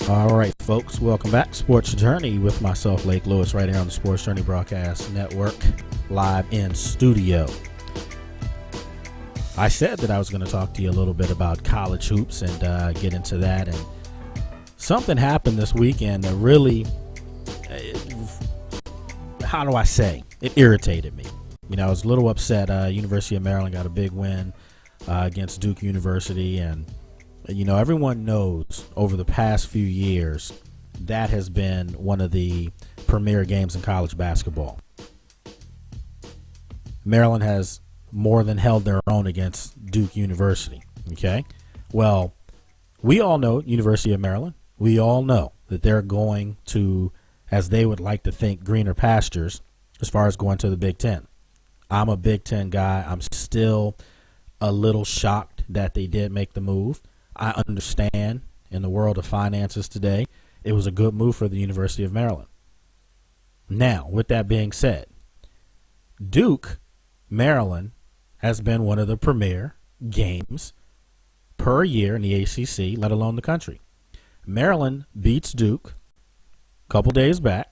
All right, folks, welcome back. Sports Journey with myself, Lake Lewis, right here on the Sports Journey Broadcast Network, live in studio. I said that I was going to talk to you a little bit about college hoops and get into that. And something happened this weekend that really, how do I say, it irritated me. You know, I was a little upset. University of Maryland got a big win against Duke University, and you know, everyone knows over the past few years that has been one of the premier games in college basketball. Maryland has more than held their own against Duke University. Okay, well, we all know University of Maryland. We all know that they're going to, as they would like to think, greener pastures as far as going to the Big Ten. I'm a Big Ten guy. I'm still a little shocked that they did make the move. I understand in the world of finances today, it was a good move for the University of Maryland. Now, with that being said, Duke, Maryland, has been one of the premier games per year in the ACC, let alone the country. Maryland beats Duke a couple days back,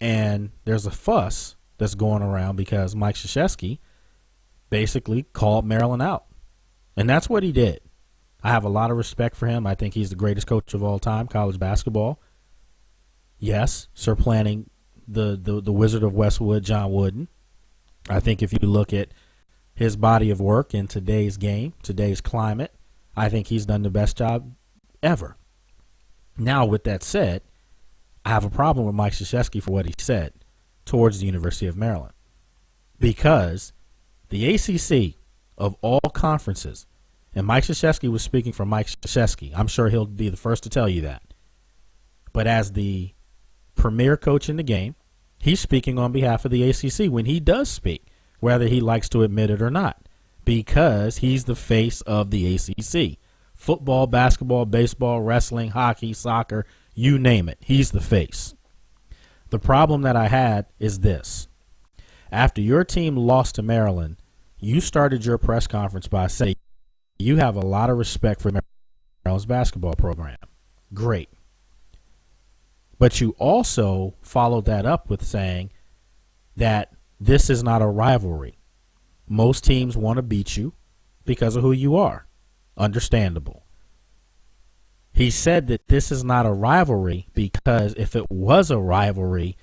and there's a fuss that's going around because Mike Krzyzewski basically called Maryland out. And that's what he did. I have a lot of respect for him. I think he's the greatest coach of all time, college basketball. Yes, supplanting the Wizard of Westwood, John Wooden. I think if you look at his body of work in today's game, today's climate, I think he's done the best job ever. Now, with that said, I have a problem with Mike Krzyzewski for what he said towards the University of Maryland. Because the ACC, of all conferences, and Mike Krzyzewski was speaking for Mike Krzyzewski. I'm sure he'll be the first to tell you that. But as the premier coach in the game, he's speaking on behalf of the ACC when he does speak, whether he likes to admit it or not, because he's the face of the ACC. Football, basketball, baseball, wrestling, hockey, soccer, you name it. He's the face. The problem that I had is this. After your team lost to Maryland, you started your press conference by saying, you have a lot of respect for Maryland's basketball program. Great. But you also followed that up with saying that this is not a rivalry. Most teams want to beat you because of who you are. Understandable. He said that this is not a rivalry because if it was a rivalry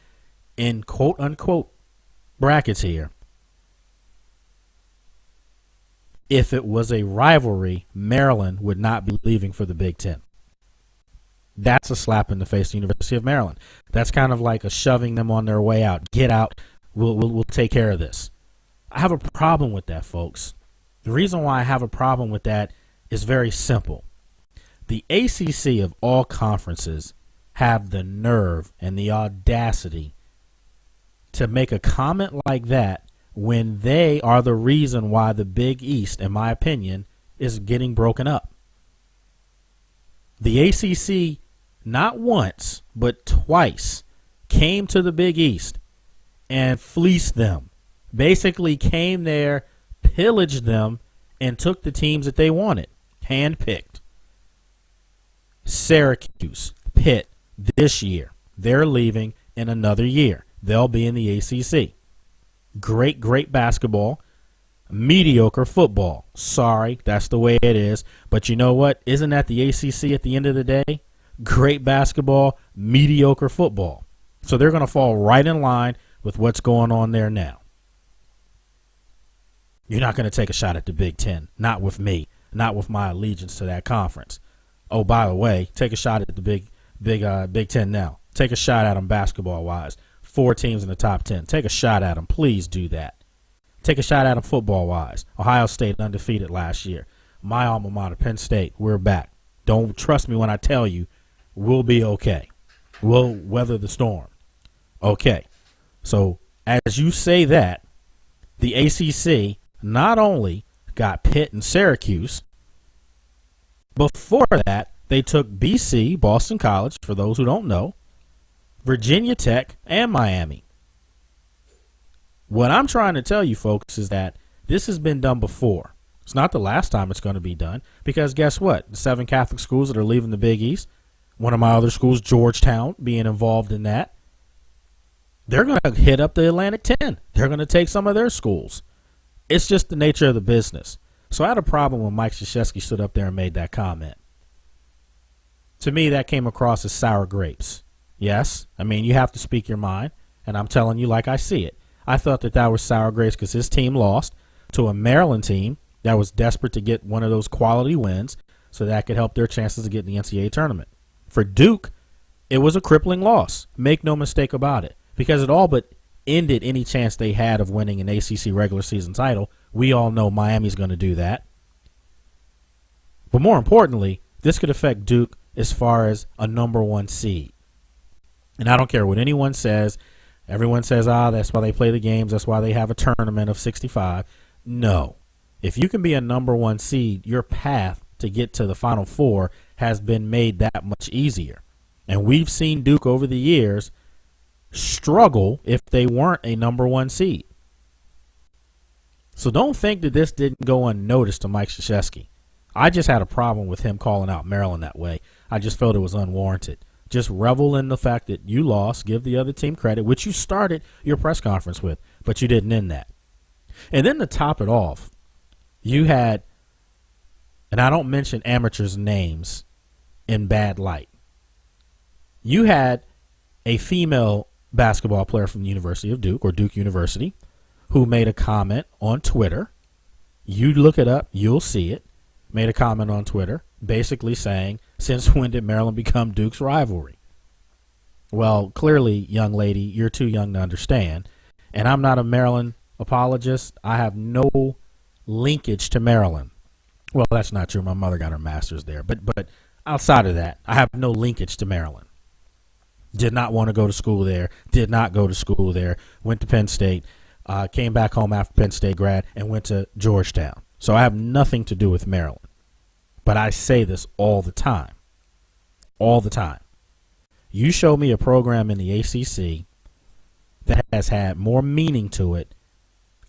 in quote-unquote brackets here, if it was a rivalry, Maryland would not be leaving for the Big Ten. That's a slap in the face of the University of Maryland. That's kind of like a shoving them on their way out. Get out. We'll take care of this. I have a problem with that, folks. The reason why I have a problem with that is very simple. The ACC of all conferences have the nerve and the audacity to make a comment like that when they are the reason why the Big East, in my opinion, is getting broken up. The ACC, not once, but twice, came to the Big East and fleeced them. Basically came there, pillaged them, and took the teams that they wanted, handpicked. Syracuse, Pitt, this year, they're leaving in another year. They'll be in the ACC. Great basketball, mediocre football. Sorry, that's the way it is. But you know what? Isn't that the ACC at the end of the day? Great basketball, mediocre football. So they're going to fall right in line with what's going on there now. You're not going to take a shot at the Big Ten. Not with me. Not with my allegiance to that conference. Oh, by the way, take a shot at the Big Ten now. Take a shot at them basketball-wise. 4 teams in the top 10. Take a shot at them. Please do that. Take a shot at them football-wise. Ohio State undefeated last year. My alma mater, Penn State, we're back. Don't trust me when I tell you we'll be okay. We'll weather the storm. Okay. So as you say that, the ACC not only got Pitt and Syracuse, before that, they took BC, Boston College, for those who don't know, Virginia Tech, and Miami. What I'm trying to tell you, folks, is that this has been done before. It's not the last time it's going to be done because guess what? The 7 Catholic schools that are leaving the Big East, One of my other schools, Georgetown, being involved in that. They're going to hit up the Atlantic 10. They're going to take some of their schools. It's just the nature of the business. So I had a problem when Mike Krzyzewski stood up there and made that comment. To me, that came across as sour grapes. Yes, I mean, you have to speak your mind, and I'm telling you like I see it. I thought that was sour grapes because his team lost to a Maryland team that was desperate to get one of those quality wins so that could help their chances to get in the NCAA tournament. For Duke, it was a crippling loss. Make no mistake about it, because it all but ended any chance they had of winning an ACC regular season title. We all know Miami's going to do that. But more importantly, this could affect Duke as far as a number 1 seed. And I don't care what anyone says. Everyone says, that's why they play the games. That's why they have a tournament of 65. No. If you can be a number 1 seed, your path to get to the Final Four has been made that much easier. And we've seen Duke over the years struggle if they weren't a number 1 seed. So don't think that this didn't go unnoticed to Mike Krzyzewski. I just had a problem with him calling out Maryland that way. I just felt it was unwarranted. Just revel in the fact that you lost, give the other team credit, which you started your press conference with, but you didn't end that. And then to top it off, you had, and I don't mention amateurs' names in bad light, you had a female basketball player from the University of Duke, or Duke University, who made a comment on Twitter. You look it up, you'll see it. Made a comment on Twitter basically saying, since when did Maryland become Duke's rivalry? Well, clearly, young lady, you're too young to understand. And I'm not a Maryland apologist. I have no linkage to Maryland. Well, that's not true. My mother got her master's there. But outside of that, I have no linkage to Maryland. Did not want to go to school there. Did not go to school there. Went to Penn State. Came back home after Penn State grad and went to Georgetown. So I have nothing to do with Maryland. But I say this all the time. All the time. You show me a program in the ACC that has had more meaning to it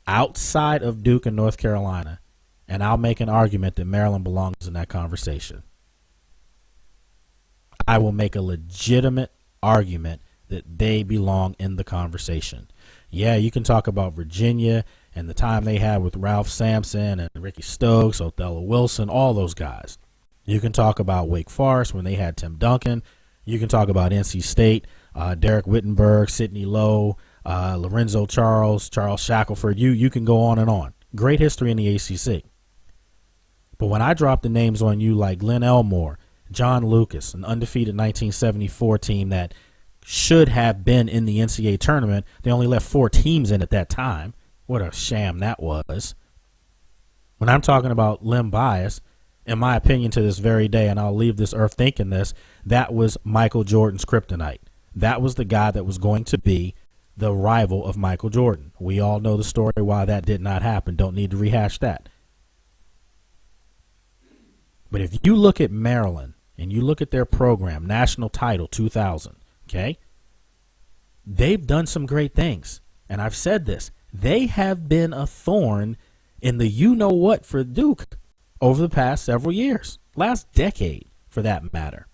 outside of Duke and North Carolina, and I'll make an argument that Maryland belongs in that conversation. I will make a legitimate argument that they belong in the conversation. Yeah, you can talk about Virginia and the time they had with Ralph Sampson and Ricky Stokes, Othello Wilson, all those guys. You can talk about Wake Forest when they had Tim Duncan. You can talk about NC State, Derek Wittenberg, Sidney Lowe, Lorenzo Charles, Charles Shackelford. You can go on and on. Great history in the ACC. But when I drop the names on you like Glenn Elmore, John Lucas, an undefeated 1974 team that should have been in the NCAA tournament, they only left 4 teams in at that time. What a sham that was. When I'm talking about Lim Bias, in my opinion to this very day, and I'll leave this earth thinking this, that was Michael Jordan's kryptonite. That was the guy that was going to be the rival of Michael Jordan. We all know the story why that did not happen. Don't need to rehash that. But if you look at Maryland and you look at their program, National Title 2000, okay, they've done some great things. And I've said this. They have been a thorn in the you-know-what for Duke over the past several years, last decade for that matter.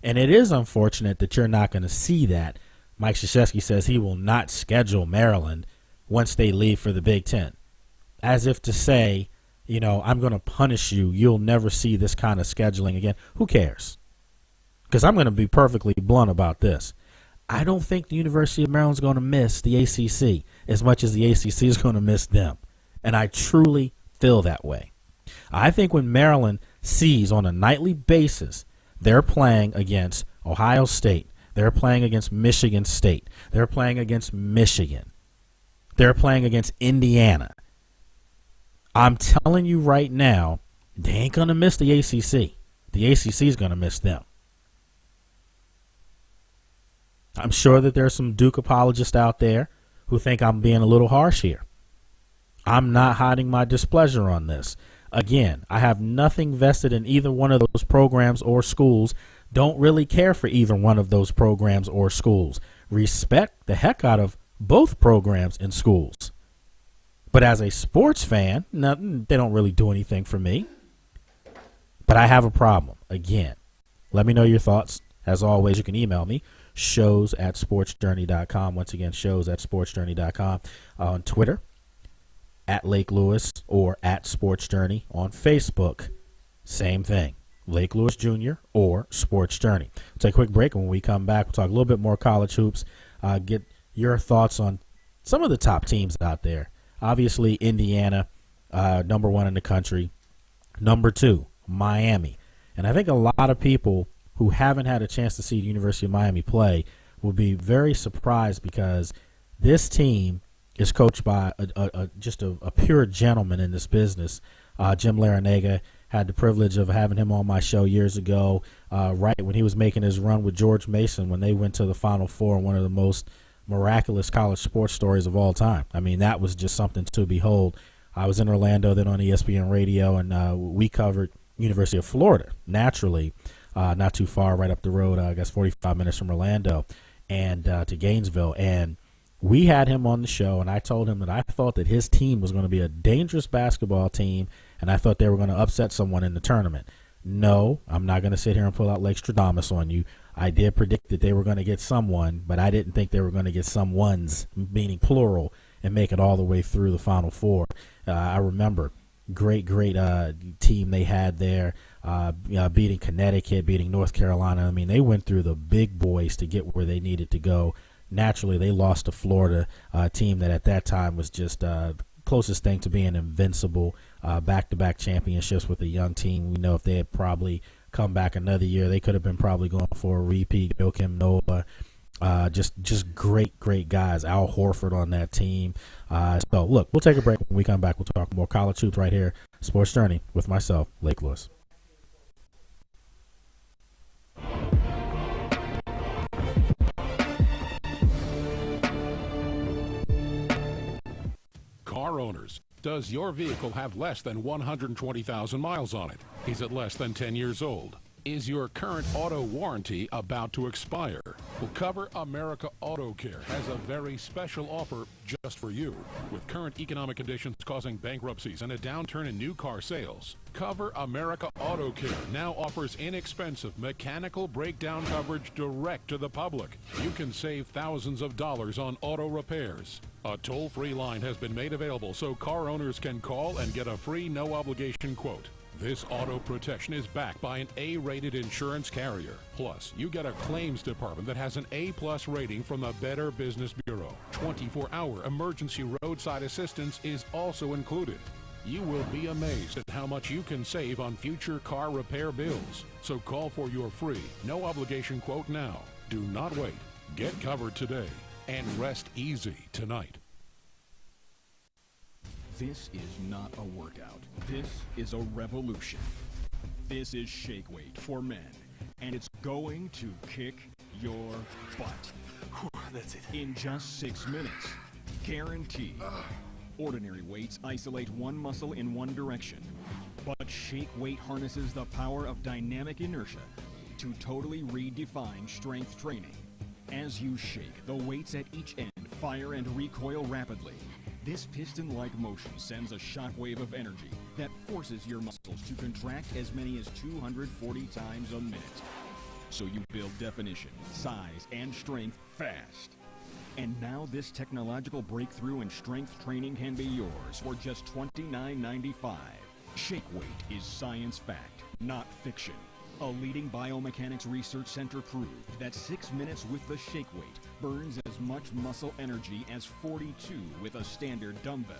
And it is unfortunate that you're not going to see that. Mike Krzyzewski says he will not schedule Maryland once they leave for the Big Ten, as if to say, you know, I'm going to punish you. You'll never see this kind of scheduling again. Who cares? Because I'm going to be perfectly blunt about this. I don't think the University of Maryland's going to miss the ACC as much as the ACC is going to miss them. And I truly feel that way. I think when Maryland sees on a nightly basis they're playing against Ohio State, they're playing against Michigan State, they're playing against Michigan, they're playing against Indiana, I'm telling you right now, they ain't going to miss the ACC. The ACC is going to miss them. I'm sure that there's some Duke apologists out there who think I'm being a little harsh here. I'm not hiding my displeasure on this. Again, I have nothing vested in either one of those programs or schools. Don't really care for either one of those programs or schools. Respect the heck out of both programs and schools. But as a sports fan, they don't really do anything for me. But I have a problem. Again, let me know your thoughts As always, you can email me, shows@sportsjourney.com. Once again, shows@sportsjourney.com. On Twitter, at Lake Lewis or at Sports Journey. On Facebook, same thing, Lake Lewis Jr. or Sports Journey. We'll take a quick break, and when we come back, we'll talk a little bit more college hoops, get your thoughts on some of the top teams out there. Obviously, Indiana, number 1 in the country. Number 2, Miami. And I think a lot of people who haven't had a chance to see the University of Miami play will be very surprised, because this team is coached by just a pure gentleman in this business. Jim Larinaga. Had the privilege of having him on my show years ago, right when he was making his run with George Mason when they went to the Final Four, one of the most miraculous college sports stories of all time. I mean, that was just something to behold. I was in Orlando, then on ESPN Radio, and we covered University of Florida, naturally, not too far, right up the road, I guess 45 minutes from Orlando, and to Gainesville. And we had him on the show, and I told him that I thought that his team was going to be a dangerous basketball team, and I thought they were going to upset someone in the tournament. No, I'm not going to sit here and pull out Lake Stradamus on you. I did predict that they were going to get someone, but I didn't think they were going to get someones, meaning plural, and make it all the way through the Final Four. I remember great team they had there, beating Connecticut, beating North Carolina. I mean, they went through the big boys to get where they needed to go. Naturally, they lost to Florida, a team that at that time was just closest thing to being invincible, back-to-back championships with a young team. We know if they had probably come back another year, they could have been probably going for a repeat. Joakim Noah, just great guys. Al Horford on that team. So, look, we'll take a break. When we come back, we'll talk more college hoops right here, Sports Journey, with myself, Lake Lewis. Car owners, does your vehicle have less than 120,000 miles on it? Is it less than 10 years old? Is your current auto warranty about to expire? Well, Cover America Auto Care has a very special offer just for you. With current economic conditions causing bankruptcies and a downturn in new car sales, Cover America Auto Care now offers inexpensive mechanical breakdown coverage direct to the public. You can save thousands of dollars on auto repairs. A toll-free line has been made available so car owners can call and get a free no-obligation quote. This auto protection is backed by an A-rated insurance carrier. Plus, you get a claims department that has an A-plus rating from the Better Business Bureau. 24-hour emergency roadside assistance is also included. You will be amazed at how much you can save on future car repair bills. So call for your free, no-obligation quote now. Do not wait. Get covered today and rest easy tonight. This is not a workout. This is a revolution. This is Shake Weight for men, and it's going to kick your butt. Whew, that's it. In just 6 minutes. Guaranteed. Ordinary weights isolate one muscle in one direction, but Shake Weight harnesses the power of dynamic inertia to totally redefine strength training. As you shake, the weights at each end fire and recoil rapidly. This piston-like motion sends a shockwave of energy that forces your muscles to contract as many as 240 times a minute. So you build definition, size, and strength fast. And now this technological breakthrough in strength training can be yours for just $29.95. Shake Weight is science fact, not fiction. A leading biomechanics research center proved that 6 minutes with the Shake Weight burns as much muscle energy as 42 with a standard dumbbell.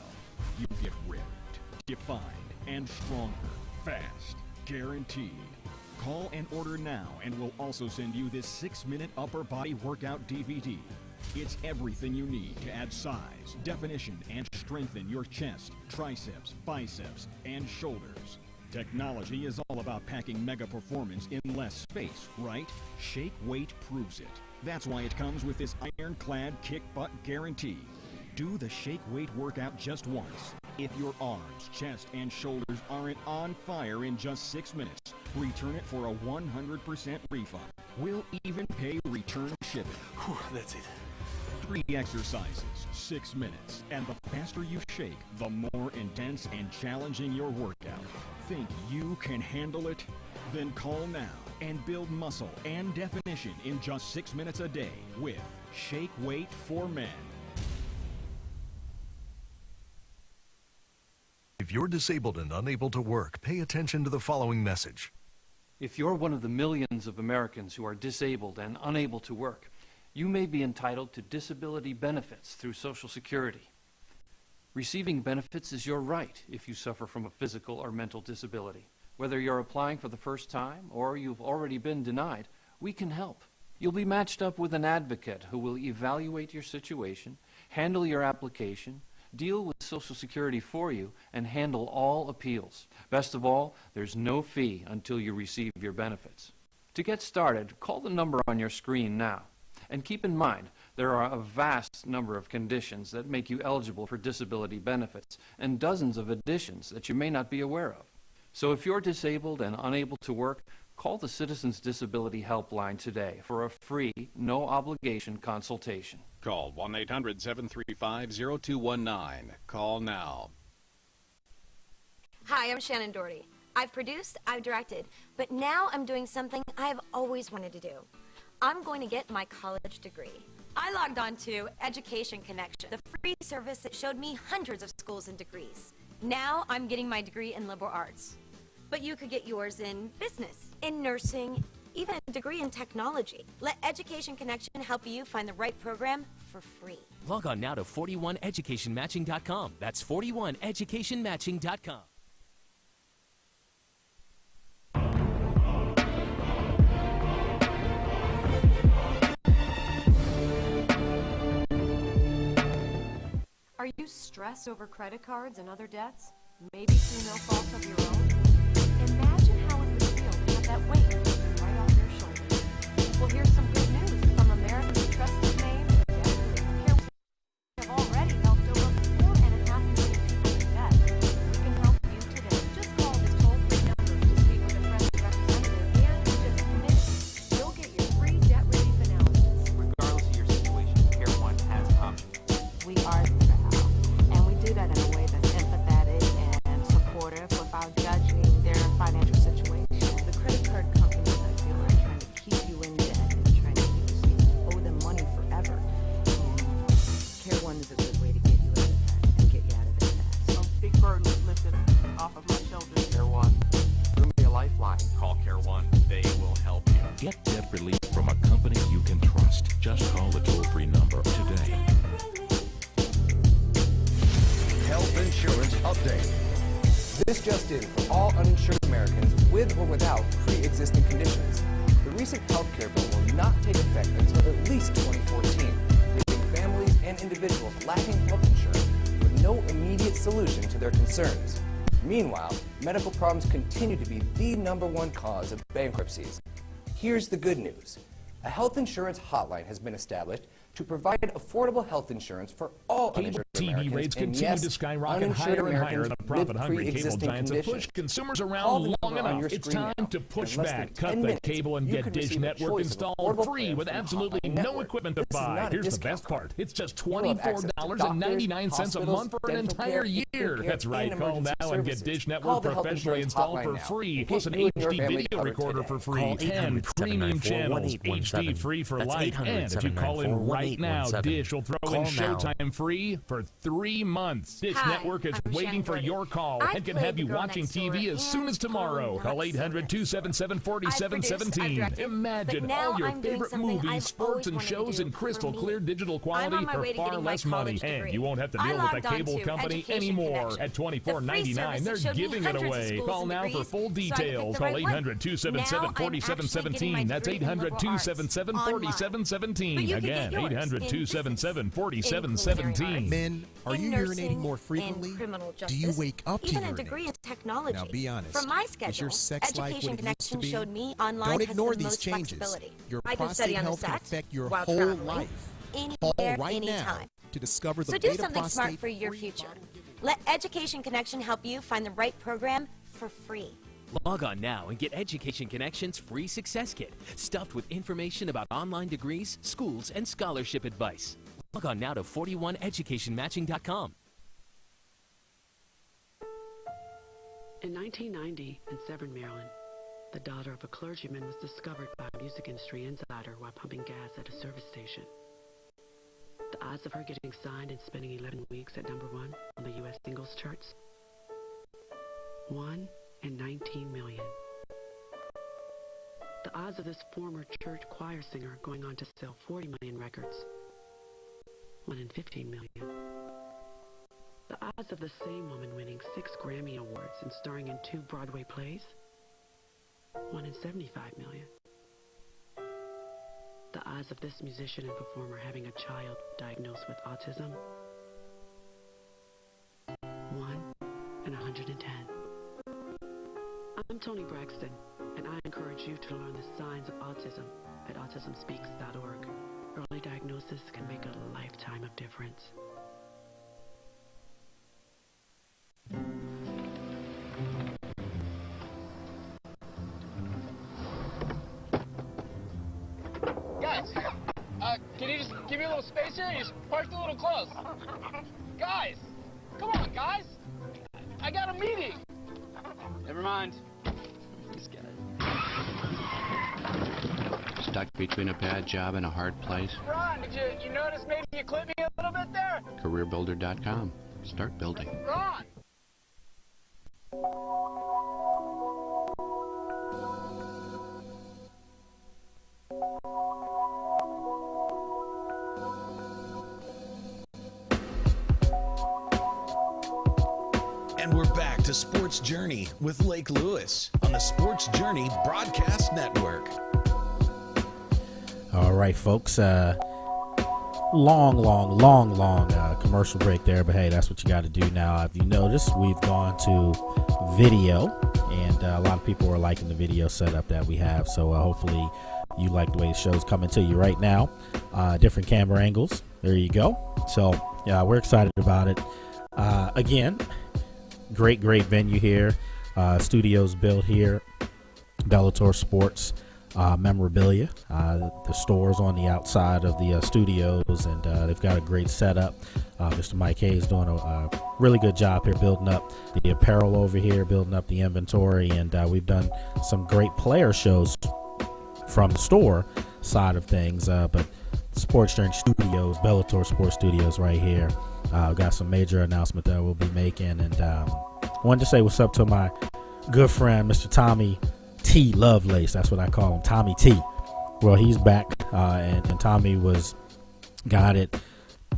You get ripped, defined, and stronger, fast, guaranteed. Call and order now, and we'll also send you this 6-minute upper body workout DVD. It's everything you need to add size, definition, and strengthen your chest, triceps, biceps, and shoulders. Technology is all about packing mega performance in less space, right? Shake Weight proves it. That's why it comes with this ironclad kick butt guarantee. Do the Shake Weight workout just once. If your arms, chest, and shoulders aren't on fire in just 6 minutes, return it for a 100% refund. We'll even pay return shipping. Whew, that's it. 3 exercises, 6 minutes, and the faster you shake, the more intense and challenging your workout. Think you can handle it? Then call now and build muscle and definition in just 6 minutes a day with Shake Weight for Men. If you're disabled and unable to work, pay attention to the following message. If you're one of the millions of Americans who are disabled and unable to work, you may be entitled to disability benefits through Social Security. Receiving benefits is your right if you suffer from a physical or mental disability. Whether you're applying for the first time or you've already been denied, we can help. You'll be matched up with an advocate who will evaluate your situation, handle your application, deal with Social Security for you, and handle all appeals. Best of all, there's no fee until you receive your benefits. To get started, call the number on your screen now. And keep in mind, there are a vast number of conditions that make you eligible for disability benefits, and dozens of additions that you may not be aware of. So if you're disabled and unable to work, call the Citizens Disability Helpline today for a free, no-obligation consultation. Call 1-800-735-0219. Call now. Hi, I'm Shannon Doherty. I've produced, I've directed, but now I'm doing something I've always wanted to do. I'm going to get my college degree. I logged on to Education Connection, the free service that showed me hundreds of schools and degrees. Now I'm getting my degree in liberal arts. But you could get yours in business, in nursing, even a degree in technology. Let Education Connection help you find the right program for free. Log on now to 41educationmatching.com. That's 41educationmatching.com. Are you stressed over credit cards and other debts? Maybe through no fault of your own? Imagine how it would feel to have that weight right off your shoulders. Well, here's some good news from America's trusted name, Care have already helped over 4.5 million people in debt. We can help you today. Just call this toll-free number to speak with a trusted representative, and in just minutes, you'll get your free debt relief analysis. Regardless of your situation, Care One has options. We are there, and we do that in a way that's empathetic and supportive without judging their financial situation. The credit card companies, I feel, are trying to keep you in debt and trying to keep you so you owe them money forever. And Care One is a good way to get you out of that and get you out of it fast. A big burden was lifted off of my shoulders. Care One. Through me a lifeline. Call Care One. They will help you. Get debt relief from a company you can trust. Just call the toll-free number today. Health insurance update. This just in for all uninsured Americans with or without pre-existing conditions. The recent health care bill will not take effect until at least 2014, leaving families and individuals lacking health insurance with no immediate solution to their concerns. Meanwhile, medical problems continue to be the #1 cause of bankruptcies. Here's the good news. A health insurance hotline has been established to provide affordable health insurance for all uninsured TV Americans. rates And continue yes, to skyrocket uninsured higher and higher. Americans The with profit-hungry cable pre-existing giants have conditions. pushed consumers Call around the long number on enough. your It's screen time now. to push In less back, than cut 10 the minutes, cable, and you get could Dish receive a Network choice of installed affordable free plans with from absolutely Hotline no Network. equipment to This is buy. not a Here's the discount best part. It's just You'll have access to $24.99 a doctors, month for an dental entire care, year. care, That's right. and Call emergency now and get services. Dish Call Network the health professionally insurance installed hotline for now. free, Get plus an you and your HD family video covered recorder today. for free, Call 10 premium 800-794-1817. channels, HD free for That's life, and if you call in right now, 800-794-1817. Dish will throw in Call now. Showtime free for 3 months. Dish Hi, Network is I'm waiting Shannon for Doherty. your call I've and can played have the you girl watching next TV door as soon as and tomorrow. I'm Call not serious. 800-277-4717. directed, Imagine but now all your I'm doing favorite something movies, I've sports, always and wanted to shows do in for crystal me. clear digital I'm quality on my for way to far getting my less money. college And degree. you won't have to I deal with a logged on cable to company Education anymore. Connection, At the free $24.99, service they're that showed me giving it hundreds of away. schools Call and now for degrees, full so I could pick details. the Call right one. 800-277-4717. That's 800-277-4717. Again, 800-277-4717. Men, are you urinating more frequently? Do you wake up to even a urinate? degree in technology. Now be honest. From my Is schedule, your sex life Education what it used to Connection be? showed me online Don't has ignore the these most changes. flexibility. Your I can study prostate on the health can set affect your while whole traveling, life. anywhere, Call right anytime. now to discover the So do Beta something smart Prostate for your future. Let Education Connection help you find the right program for free. Log on now and get Education Connection's free success kit, stuffed with information about online degrees, schools, and scholarship advice. Log on now to 41educationmatching.com. In 1990, in Severn, Maryland, The daughter of a clergyman was discovered by a music industry insider while pumping gas at a service station. The odds of her getting signed and spending 11 weeks at #1 on the U.S. singles charts? 1 in 19 million. The odds of this former church choir singer going on to sell 40 million records? 1 in 15 million. The odds of the same woman winning 6 Grammy Awards and starring in 2 Broadway plays? 1 in 75 million. The odds of this musician and performer having a child diagnosed with autism? 1 in 110. I'm Toni Braxton, and I encourage you to learn the signs of autism at autismspeaks.org. Early diagnosis can make a lifetime of difference. Guys, can you just give me a little space here? You just parked a little close. Guys, come on, guys. I got a meeting. Never mind. This guy. Stuck between a bad job and a hard place? Ron, did you notice maybe you clipped me a little bit there? CareerBuilder.com. Start building. Ron! And we're back to Sports Journey with Lake Lewis on the Sports Journey Broadcast Network. All right, folks. Long commercial break there, but hey, that's what you got to do now. If you notice, we've gone to video, and a lot of people are liking the video setup that we have. So hopefully you like the way the show's coming to you right now. Different camera angles. There you go. So yeah, we're excited about it. Again, great venue here. Studios built here. Bellator Sports memorabilia. The store's on the outside of the studios, and they've got a great setup. Mr. Mike Hayes doing a really good job here building up the apparel over here, building up the inventory, and we've done some great player shows from the store side of things, but Sports Journey Studios, Bellator Sports Studios right here. We've got some major announcement that we'll be making, and wanted to say what's up to my good friend, Mr. Tommy T. Lovelace. That's what I call him, Tommy T. Well, he's back, and Tommy got it.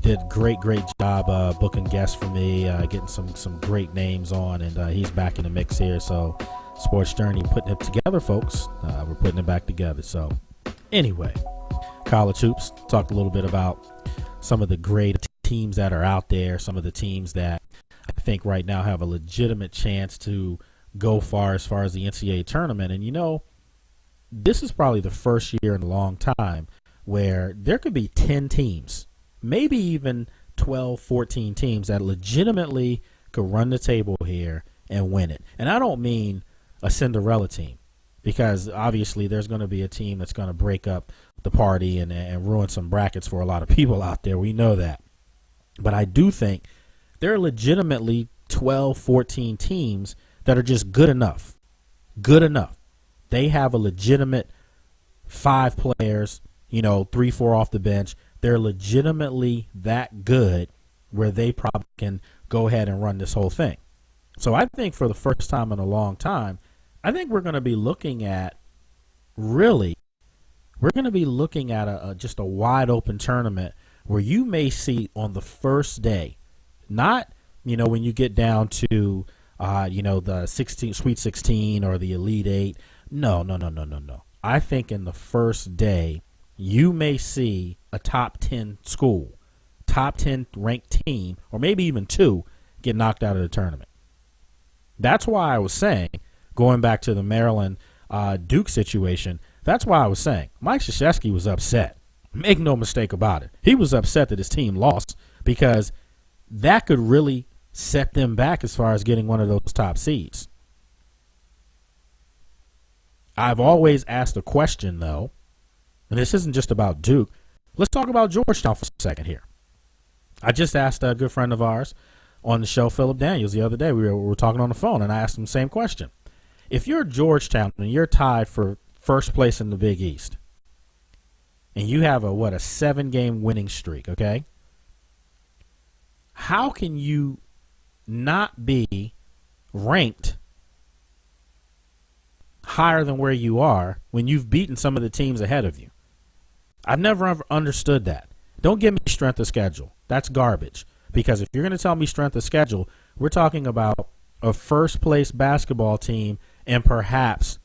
Did great job booking guests for me, getting some great names on, and he's back in the mix here. So Sports Journey, putting it together, folks. We're putting it back together. So anyway, college hoops, talked a little bit about some of the great teams that are out there, some of the teams that I think right now have a legitimate chance to go far as the NCAA tournament. And, you know, this is probably the first year in a long time where there could be 10 teams, maybe even 12, 14 teams that legitimately could run the table here and win it. And I don't mean a Cinderella team, because obviously there's going to be a team that's going to break up the party and ruin some brackets for a lot of people out there. We know that. But I do think there are legitimately 12, 14 teams that are just good enough. Good enough. They have a legitimate 5 players, 3, 4 off the bench. They're legitimately that good where they probably can go ahead and run this whole thing. So I think for the first time in a long time, I think we're going to be looking at just a wide open tournament where you may see on the first day, not, when you get down to the Sweet 16 or the Elite 8. No. I think in the first day, you may see a top 10 school, top 10 ranked team, or maybe even 2 get knocked out of the tournament. That's why I was saying, going back to the Maryland Duke situation, that's why I was saying Mike Krzyzewski was upset. Make no mistake about it. He was upset that his team lost, because that could really set them back as far as getting one of those top seeds. I've always asked a question, though, and this isn't just about Duke. Let's talk about Georgetown for a second here. I just asked a good friend of ours on the show, Philip Daniels, the other day. We were talking on the phone, and I asked him the same question. If you're Georgetown and you're tied for first place in the Big East, and you have a 7-game winning streak, okay? How can you not be ranked higher than where you are when you've beaten some of the teams ahead of you? I've never ever understood that. Don't give me strength of schedule. That's garbage. Because if you're going to tell me strength of schedule, we're talking about a first-place basketball team and perhaps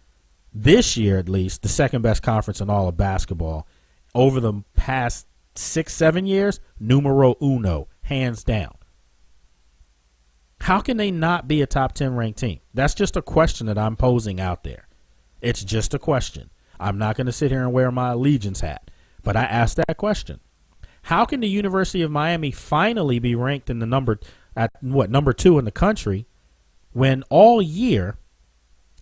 this year at least the second-best conference in all of basketball. Over the past 6-7 years, numero uno, hands down. How can they not be a top 10 ranked team? That's just a question that I'm posing out there. It's just a question. I'm not going to sit here and wear my allegiance hat, but I asked that question. How can the University of Miami finally be ranked in the number 2 in the country when all year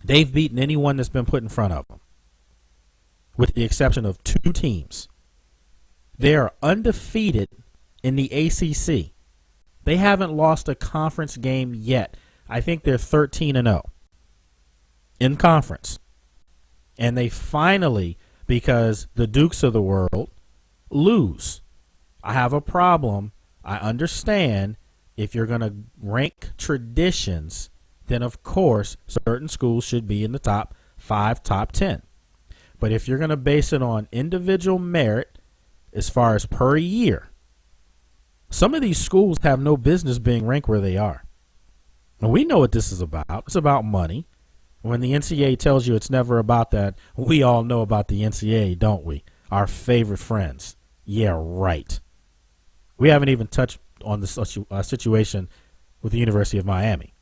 they've beaten anyone that's been put in front of them, with the exception of 2 teams? They are undefeated in the ACC. They haven't lost a conference game yet. I think they're 13-0 in conference. And they finally, because the Dukes of the world lose. I have a problem. I understand if you're going to rank traditions, then of course certain schools should be in the top 5, top 10. But if you're going to base it on individual merit as far as per year, some of these schools have no business being ranked where they are. And we know what this is about. It's about money. When the NCAA tells you it's never about that, we all know about the NCAA, don't we? Our favorite friends. Yeah, right. We haven't even touched on the situation with the University of Miami.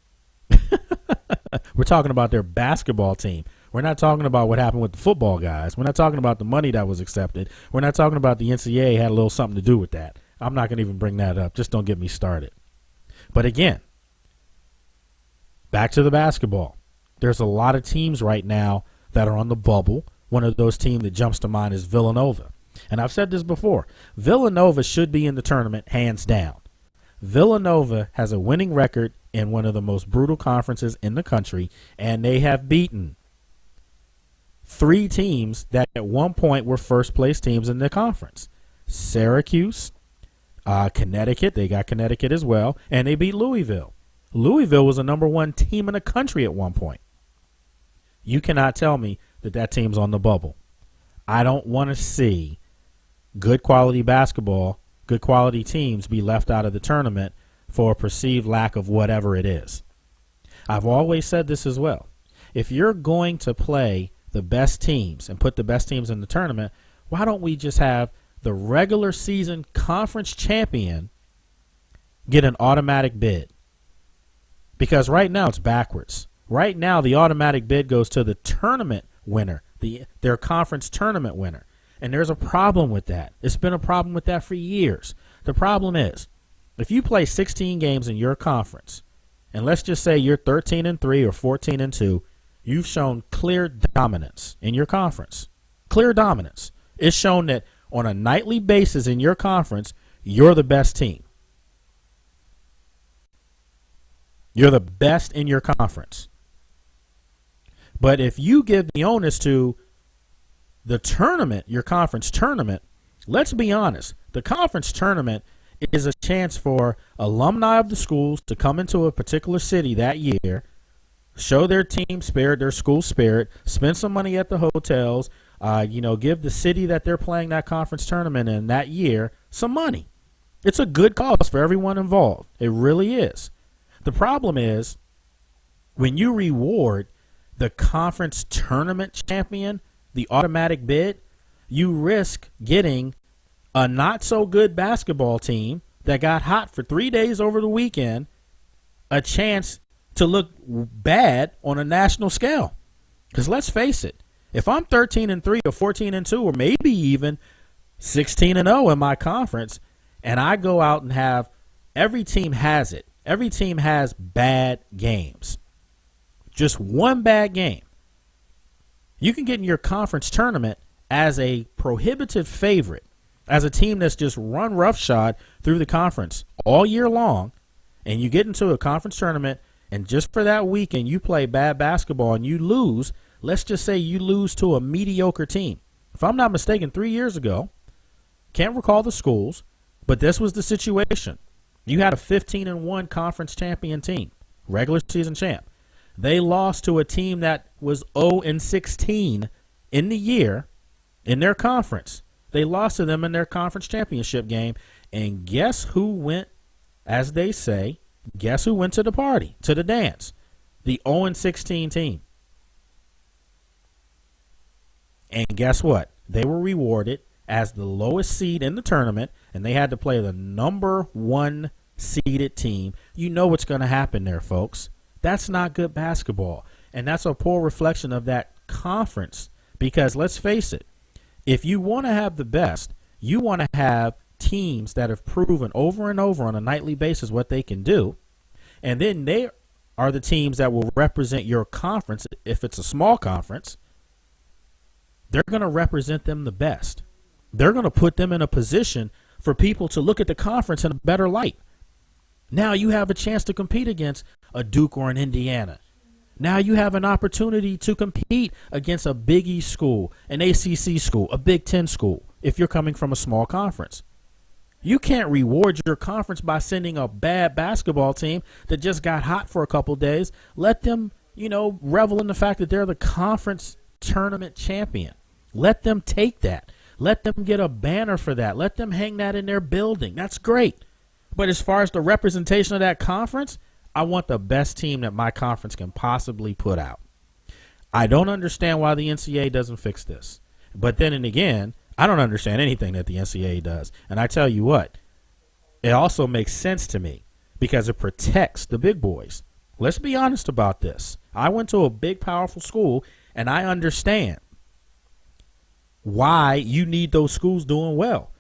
We're talking about their basketball team. We're not talking about what happened with the football guys. We're not talking about the money that was accepted. We're not talking about the NCAA had a little something to do with that. I'm not going to even bring that up. Just don't get me started. But again, back to the basketball. There's a lot of teams right now that are on the bubble. One of those teams that jumps to mind is Villanova. And I've said this before. Villanova should be in the tournament, hands down. Villanova has a winning record in one of the most brutal conferences in the country, and they have beaten 3 teams that at one point were first-place teams in the conference. Syracuse, Connecticut, they got Connecticut as well, and they beat Louisville. Louisville was a number 1 team in the country at one point. You cannot tell me that that team's on the bubble. I don't want to see good quality basketball, good quality teams be left out of the tournament for a perceived lack of whatever it is. I've always said this as well. If you're going to play the best teams and put the best teams in the tournament, why don't we just have the regular season conference champion get an automatic bid? Because right now it's backwards. Right now the automatic bid goes to the tournament winner, their conference tournament winner. And there's a problem with that. It's been a problem with that for years. The problem is, if you play 16 games in your conference, and let's just say you're 13-3 or 14-2, you've shown clear dominance in your conference. Clear dominance. It's shown that on a nightly basis in your conference, you're the best team. You're the best in your conference. But if you give the onus to the tournament, your conference tournament, let's be honest, the conference tournament is a chance for alumni of the schools to come into a particular city that year, show their team spirit, their school spirit, spend some money at the hotels, give the city that they're playing that conference tournament in that year some money. It's a good cause for everyone involved. It really is. The problem is when you reward the conference tournament champion, the automatic bid, you risk getting a not-so-good basketball team that got hot for 3 days over the weekend a chance to look bad on a national scale. Because let's face it, if I'm 13-3 or 14-2 or maybe even 16-0 in my conference, and I go out and have every team has it. Every team has bad games. Just one bad game. You can get in your conference tournament as a prohibitive favorite, as a team that's just run roughshod through the conference all year long, and you get into a conference tournament and just for that weekend you play bad basketball and you lose, let's just say you lose to a mediocre team. If I'm not mistaken, 3 years ago, can't recall the schools, but this was the situation. You had a 15-1 conference champion team, regular season champ. They lost to a team that was 0-16 in the year in their conference. They lost to them in their conference championship game. And guess who went, as they say, guess who went to the party, to the dance? The 0-16 team. And guess what? They were rewarded as the lowest seed in the tournament, and they had to play the number 1 seeded team. You know what's going to happen there, folks. That's not good basketball, and that's a poor reflection of that conference, because let's face it, if you want to have the best, you want to have teams that have proven over and over on a nightly basis what they can do, and then they are the teams that will represent your conference. If it's a small conference, they're going to represent them the best. They're going to put them in a position for people to look at the conference in a better light. Now you have a chance to compete against a Duke or an Indiana. Now you have an opportunity to compete against a Big East school, an ACC school, a Big Ten school, if you're coming from a small conference. You can't reward your conference by sending a bad basketball team that just got hot for a couple days. Let them, revel in the fact that they're the conference tournament champion. Let them take that. Let them get a banner for that. Let them hang that in their building. That's great. But as far as the representation of that conference, I want the best team that my conference can possibly put out. I don't understand why the NCAA doesn't fix this. But then and again, I don't understand anything that the NCAA does. And I tell you what, it also makes sense to me because it protects the big boys. Let's be honest about this. I went to a big, powerful school, and I understand why you need those schools doing well.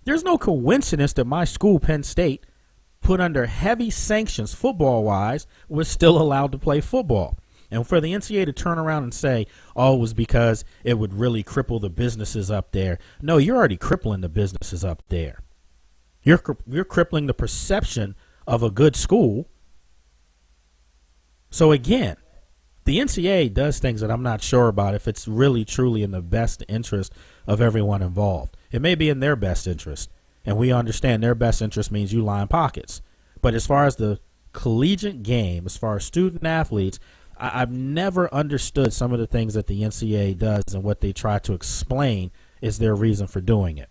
There's no coincidence that my school, Penn State, put under heavy sanctions football-wise, was still allowed to play football. And for the NCAA to turn around and say, oh, it was because it would really cripple the businesses up there. No, you're already crippling the businesses up there. You're crippling the perception of a good school. So again, the NCAA does things that I'm not sure about if it's really truly in the best interest of everyone involved. It may be in their best interest, and we understand their best interest means you line pockets. But as far as the collegiate game, as far as student athletes, I've never understood some of the things that the NCAA does and what they try to explain is their reason for doing it.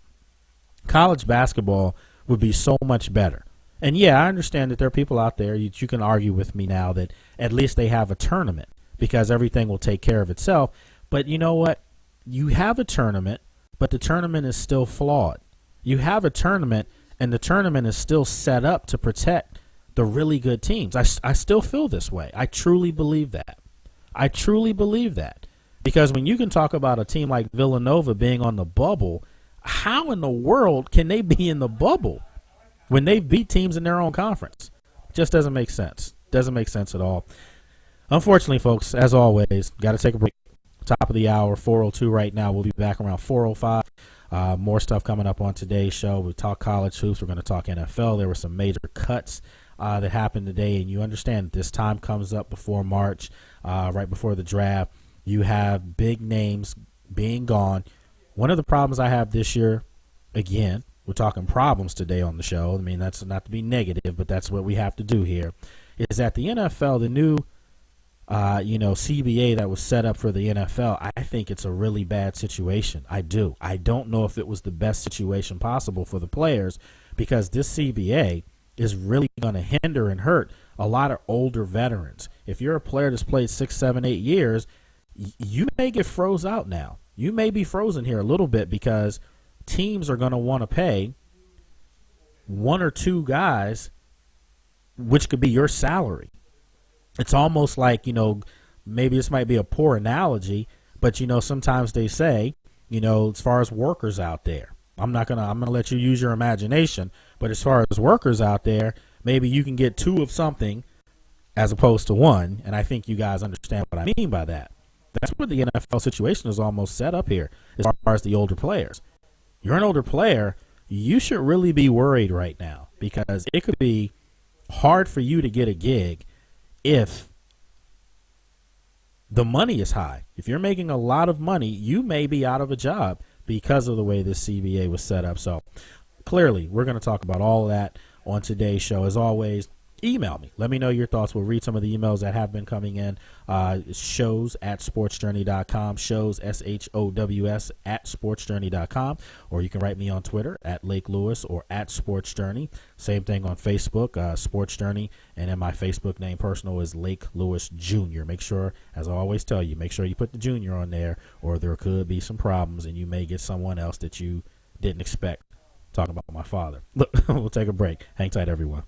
College basketball would be so much better. And yeah, I understand that there are people out there, you can argue with me now that at least they have a tournament because everything will take care of itself. But you know what? You have a tournament, but the tournament is still flawed. You have a tournament, and the tournament is still set up to protect the really good teams. I still feel this way. I truly believe that. I truly believe that. Because when you can talk about a team like Villanova being on the bubble, how in the world can they be in the bubble when they beat teams in their own conference? It just doesn't make sense. Doesn't make sense at all. Unfortunately, folks, as always, got to take a break. Top of the hour, 4:02 right now. We'll be back around 4:05. More stuff coming up on today's show. We'll talk college hoops. We're going to talk NFL. There were some major cuts that happened today, and you understand this time comes up before March, right before the draft. You have big names being gone. One of the problems I have this year, again, we're talking problems today on the show. I mean, that's not to be negative, but that's what we have to do here, is that the NFL, the new CBA that was set up for the NFL, I think it's a really bad situation. I do. I don't know if it was the best situation possible for the players because this CBA is really going to hinder and hurt a lot of older veterans. If you're a player that's played 6, 7, 8 years, you may get froze out now. You may be frozen here a little bit because teams are going to want to pay one or two guys, which could be your salary. It's almost like, maybe this might be a poor analogy, but, sometimes they say, as far as workers out there, I'm going to let you use your imagination, but as far as workers out there, maybe you can get two of something as opposed to one, and I think you guys understand what I mean by that. That's what the NFL situation is almost set up here as far as the older players. You're an older player, you should really be worried right now because it could be hard for you to get a gig if the money is high. If you're making a lot of money, you may be out of a job because of the way this CBA was set up. So clearly, we're going to talk about all of that on today's show. As always, email me. Let me know your thoughts. We'll read some of the emails that have been coming in. Shows at sportsjourney.com. Shows, SHOWS, at sportsjourney.com. Or you can write me on Twitter at Lake Lewis or at Sports Journey. Same thing on Facebook, Sports Journey. And then my Facebook name personal is Lake Lewis Jr. Make sure, as I always tell you, make sure you put the Junior on there, or there could be some problems and you may get someone else that you didn't expect. Talking about my father. Look, we'll take a break. Hang tight, everyone.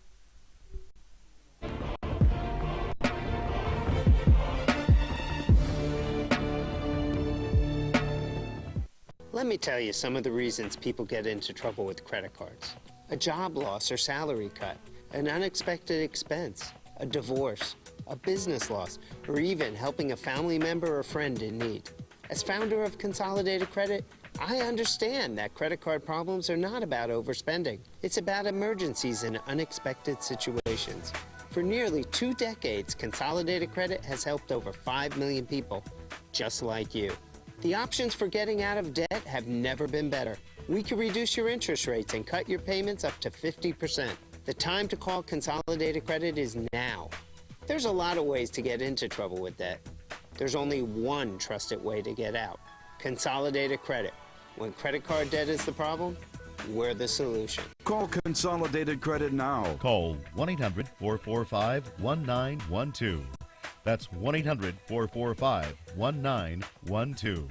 Let me tell you some of the reasons people get into trouble with credit cards. A job loss or salary cut, an unexpected expense, a divorce, a business loss, or even helping a family member or friend in need. As founder of Consolidated Credit, I understand that credit card problems are not about overspending. It's about emergencies and unexpected situations. For nearly 2 decades, Consolidated Credit has helped over 5 million people, just like you. The options for getting out of debt have never been better. We can reduce your interest rates and cut your payments up to 50%. The time to call Consolidated Credit is now. There's a lot of ways to get into trouble with debt. There's only one trusted way to get out. Consolidated Credit. When credit card debt is the problem, we're the solution. Call Consolidated Credit now. Call 1-800-445-1912. That's 1-800-445-1912.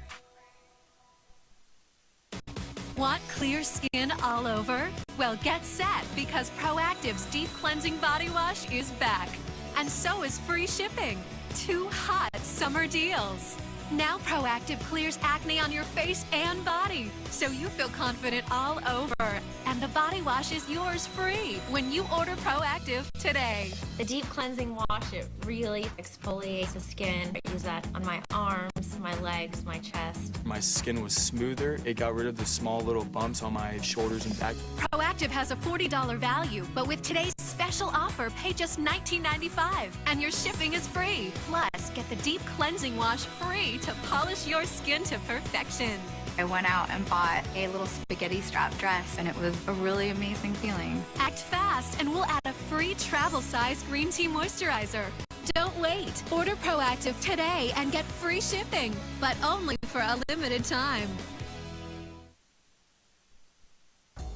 Want clear skin all over? Well, get set, because Proactive's Deep Cleansing Body Wash is back. And so is free shipping. 2 hot summer deals. Now Proactive clears acne on your face and body, so you feel confident all over. And the body wash is yours free when you order Proactive today. The Deep Cleansing Wash, it really exfoliates the skin. I use that on my arms, my legs, my chest. My skin was smoother. It got rid of the small little bumps on my shoulders and back. Proactive has a $40 value, but with today's special offer, pay just $19.95, and your shipping is free. Plus, get the Deep Cleansing Wash free to polish your skin to perfection. I went out and bought a little spaghetti strap dress, and it was a really amazing feeling. Act fast, and we'll add a free travel-size green tea moisturizer. Don't wait. Order Proactive today and get free shipping, but only for a limited time.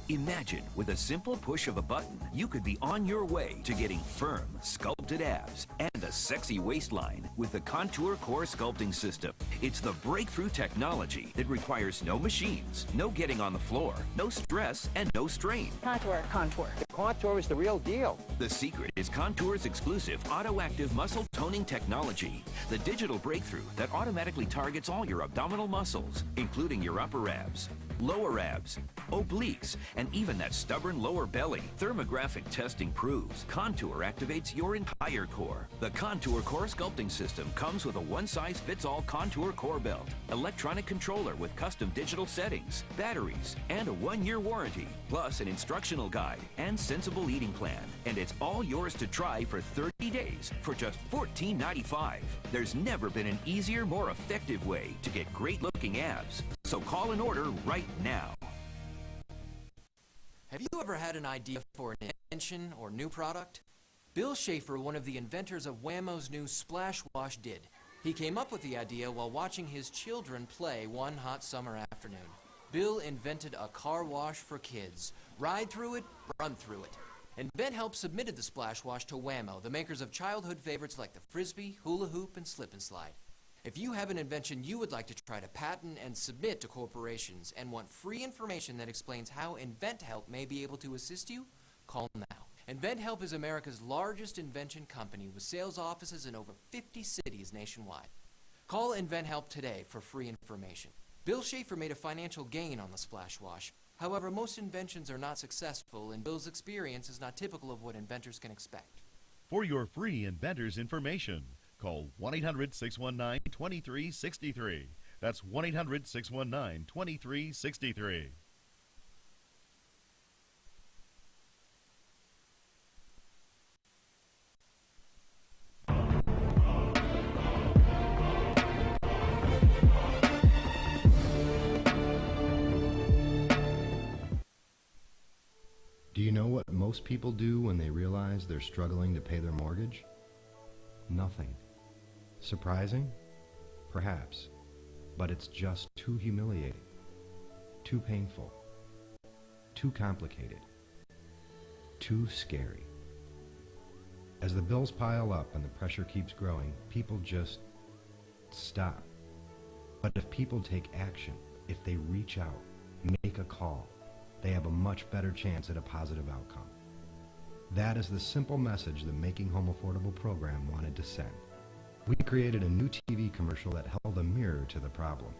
Imagine, with a simple push of a button, you could be on your way to getting firm, sculpted abs and a sexy waistline with the Contour Core Sculpting System. It's the breakthrough technology that requires no machines, no getting on the floor, no stress, and no strain. Contour. Contour is the real deal. The secret is Contour's exclusive auto-active muscle toning technology, the digital breakthrough that automatically targets all your abdominal muscles, including your upper abs, lower abs, obliques, and even that stubborn lower belly. Thermographic testing proves Contour activates your entire core. The Contour Core Sculpting System comes with a one-size-fits-all Contour Core Belt, electronic controller with custom digital settings, batteries, and a 1-year warranty, plus an instructional guide and sensible eating plan. And it's all yours to try for 30 days for just $14.95. There's never been an easier, more effective way to get great-looking abs. So call and order right now. Have you ever had an idea for an invention or new product? Bill Schaefer, one of the inventors of Wham-O's new Splash Wash, did. He came up with the idea while watching his children play one hot summer afternoon. Bill invented a car wash for kids. Ride through it, run through it. InventHelp submitted the Splash Wash to Wham-O, the makers of childhood favorites like the Frisbee, Hula Hoop, and Slip and Slide. If you have an invention you would like to try to patent and submit to corporations and want free information that explains how InventHelp may be able to assist you, call now. InventHelp is America's largest invention company with sales offices in over 50 cities nationwide. Call InventHelp today for free information. Bill Schaefer made a financial gain on the Splash Wash. However, most inventions are not successful, and Bill's experience is not typical of what inventors can expect. For your free inventor's information, call 1-800-619-2363. That's 1-800-619-2363. Do you know what most people do when they realize they're struggling to pay their mortgage? Nothing. Surprising? Perhaps. But it's just too humiliating, too painful, too complicated, too scary. As the bills pile up and the pressure keeps growing, people just stop. But if people take action, if they reach out, make a call, they have a much better chance at a positive outcome. That is the simple message the Making Home Affordable program wanted to send. We created a new TV commercial that held a mirror to the problem.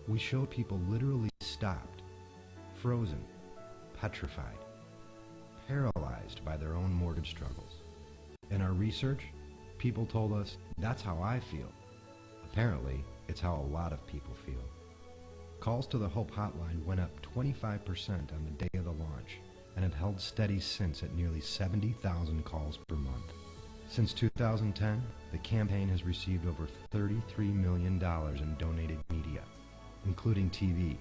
We showed people literally stopped, frozen, petrified, paralyzed by their own mortgage struggles. In our research, people told us, that's how I feel. Apparently, it's how a lot of people feel. Calls to the Hope Hotline went up 25% on the day of the launch, and have held steady since at nearly 70,000 calls per month. Since 2010, the campaign has received over $33 million in donated media, including TV,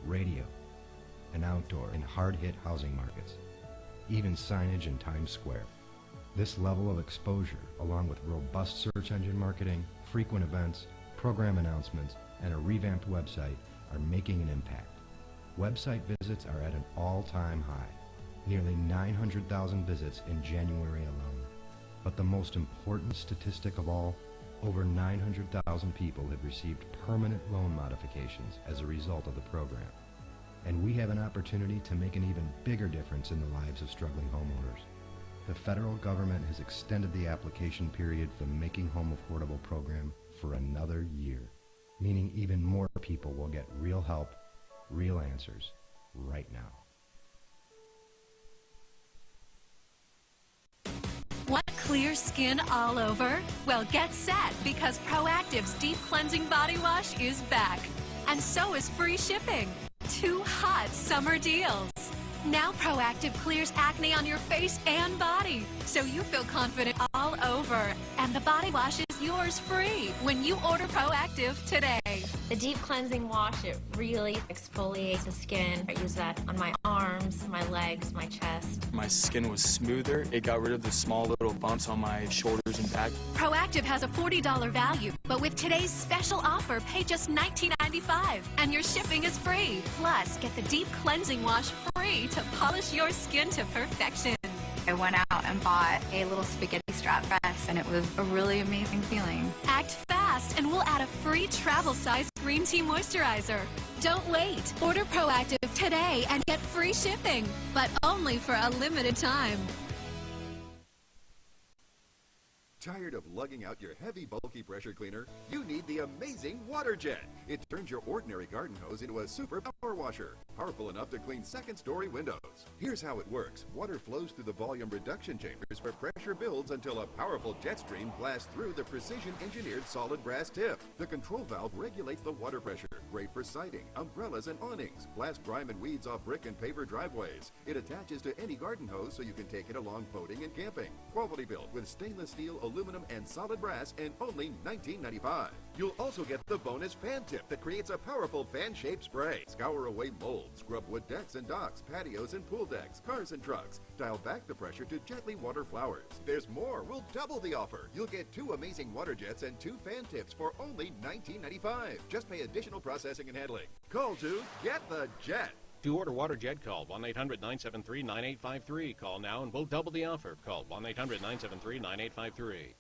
radio, and outdoor in hard-hit housing markets, even signage in Times Square. This level of exposure, along with robust search engine marketing, frequent events, program announcements, and a revamped website, are making an impact. Website visits are at an all-time high, nearly 900,000 visits in January alone. But the most important statistic of all, over 900,000 people have received permanent loan modifications as a result of the program. And we have an opportunity to make an even bigger difference in the lives of struggling homeowners. The federal government has extended the application period for the Making Home Affordable program for another year, meaning even more people will get real help, real answers, right now. Want clear skin all over? Well, get set, because Proactive's Deep Cleansing Body Wash is back. And so is free shipping. 2 hot summer deals. Now Proactive clears acne on your face and body, so you feel confident all over. And the body wash is yours free when you order Proactive today. The deep cleansing wash, it really exfoliates the skin. I use that on my arms, my legs, my chest. My skin was smoother. It got rid of the small little bumps on my shoulders and back. Proactive has a $40 value, but with today's special offer, pay just $19.95, and your shipping is free. Plus, get the deep cleansing wash free to polish your skin to perfection. I went out and bought a little spaghetti strap dress, and it was a really amazing feeling. Act fast, and we'll add a free travel-size green tea moisturizer. Don't wait. Order Proactive today and get free shipping, but only for a limited time. Tired of lugging out your heavy, bulky pressure cleaner? You need the amazing WaterJet. It turns your ordinary garden hose into a super power washer, powerful enough to clean second-story windows. Here's how it works. Water flows through the volume reduction chambers where pressure builds until a powerful jet stream blasts through the precision-engineered solid brass tip. The control valve regulates the water pressure, great for siding, umbrellas, and awnings. Blast grime and weeds off brick and paver driveways. It attaches to any garden hose so you can take it along boating and camping. Quality built with stainless steel, aluminum, and solid brass, and only $19.95. You'll also get the bonus fan tip that creates a powerful fan-shaped spray. Scour away mold, scrub wood decks and docks, patios and pool decks, cars and trucks. Dial back the pressure to gently water flowers. There's more. We'll double the offer. You'll get 2 amazing water jets and 2 fan tips for only $19.95. Just pay additional processing and handling. Call to get the jet. To order WaterJet, call 1-800-973-9853. Call now and we'll double the offer. Call 1-800-973-9853.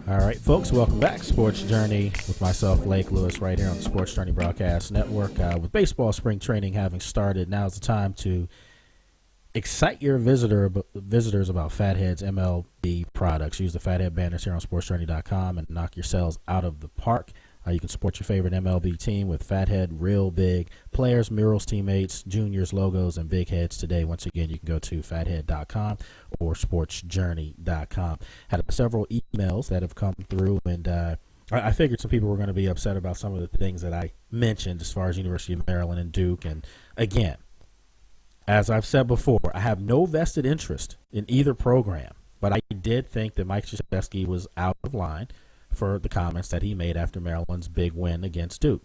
All right, folks, welcome back. Sports Journey with myself, Lake Lewis, right here on the Sports Journey Broadcast Network. With baseball spring training having started, now's the time to excite your visitors about Fathead's MLB products. Use the Fathead banners here on sportsjourney.com and knock your sales out of the park. You can support your favorite MLB team with Fathead Real Big players, murals, teammates, juniors, logos, and big heads today. Once again, you can go to fathead.com or sportsjourney.com. Had several emails that have come through, and I figured some people were going to be upset about some of the things that I mentioned as far as University of Maryland and Duke. And again, as I've said before, I have no vested interest in either program, but I did think that Mike Krzyzewski was out of line for the comments that he made after Maryland's big win against Duke.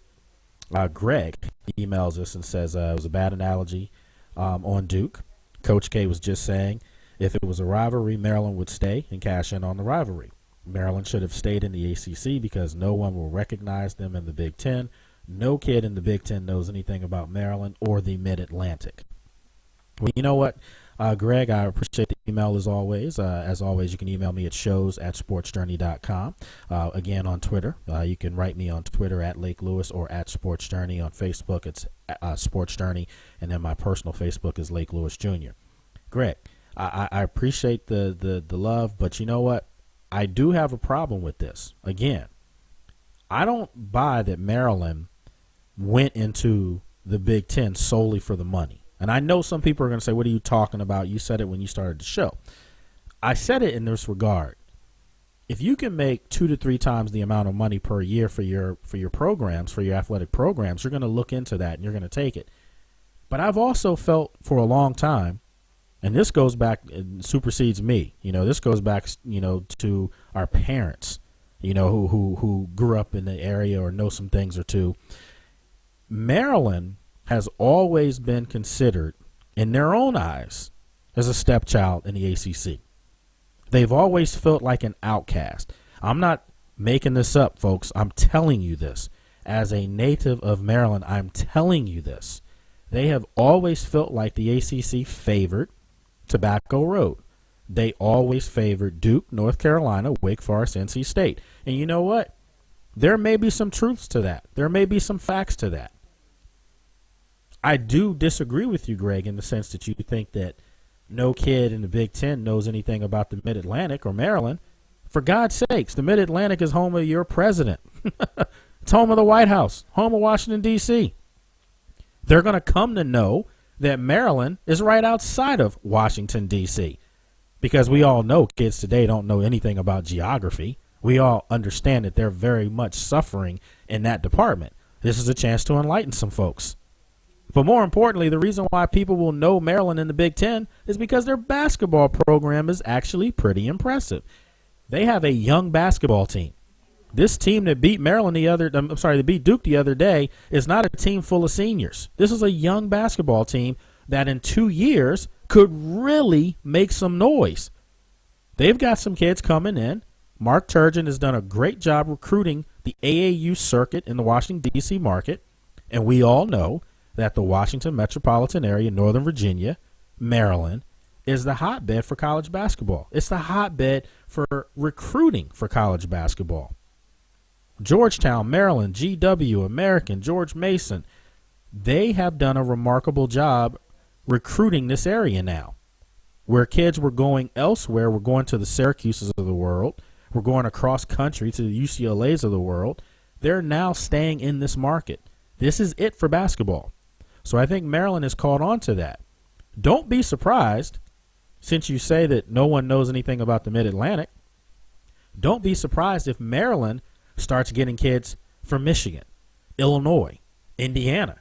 Greg emails us and says it was a bad analogy on Duke. Coach K was just saying if it was a rivalry, Maryland would stay and cash in on the rivalry. Maryland should have stayed in the ACC because no one will recognize them in the Big Ten. No kid in the Big Ten knows anything about Maryland or the Mid-Atlantic. Well, you know what, Greg, I appreciate the email as always. As always, you can email me at shows@sportsjourney.com. Again, on Twitter, you can write me on Twitter at Lake Lewis or at Sports Journey. On Facebook, it's Sports Journey, and then my personal Facebook is Lake Lewis Jr. Greg, I appreciate the love, but you know what? I do have a problem with this. Again, I don't buy that Maryland went into the Big Ten solely for the money. And I know some people are going to say, what are you talking about? You said it when you started the show. I said it in this regard. If you can make 2 to 3 times the amount of money per year for your programs, for your athletic programs, you're going to look into that and you're going to take it. But I've also felt for a long time, and this goes back and supersedes me. This goes back, to our parents, who grew up in the area or know some things or two. Maryland has always been considered, in their own eyes, as a stepchild in the ACC. They've always felt like an outcast. I'm not making this up, folks. I'm telling you this. As a native of Maryland, I'm telling you this. They have always felt like the ACC favored Tobacco Road. They always favored Duke, North Carolina, Wake Forest, NC State. And you know what? There may be some truths to that. There may be some facts to that. I do disagree with you, Greg, in the sense that you think that no kid in the Big Ten knows anything about the Mid-Atlantic or Maryland. For God's sakes, the Mid-Atlantic is home of your president. It's home of the White House, home of Washington, D.C. They're going to come to know that Maryland is right outside of Washington, D.C. Because we all know kids today don't know anything about geography. We all understand that they're very much suffering in that department. This is a chance to enlighten some folks. But more importantly, the reason why people will know Maryland in the Big Ten is because their basketball program is actually pretty impressive. They have a young basketball team. This team that beat that beat Duke the other day is not a team full of seniors. This is a young basketball team that in 2 years could really make some noise. They've got some kids coming in. Mark Turgeon has done a great job recruiting the AAU circuit in the Washington, D.C. market, and we all know that the Washington metropolitan area, Northern Virginia, Maryland, is the hotbed for college basketball. It's the hotbed for recruiting for college basketball. Georgetown, Maryland, GW, American, George Mason, they have done a remarkable job recruiting this area now. Where kids were going elsewhere, we're going to the Syracuses of the world, we're going across country to the UCLAs of the world, they're now staying in this market. This is it for basketball. So I think Maryland has caught on to that. Don't be surprised, since you say that no one knows anything about the Mid-Atlantic, don't be surprised if Maryland starts getting kids from Michigan, Illinois, Indiana.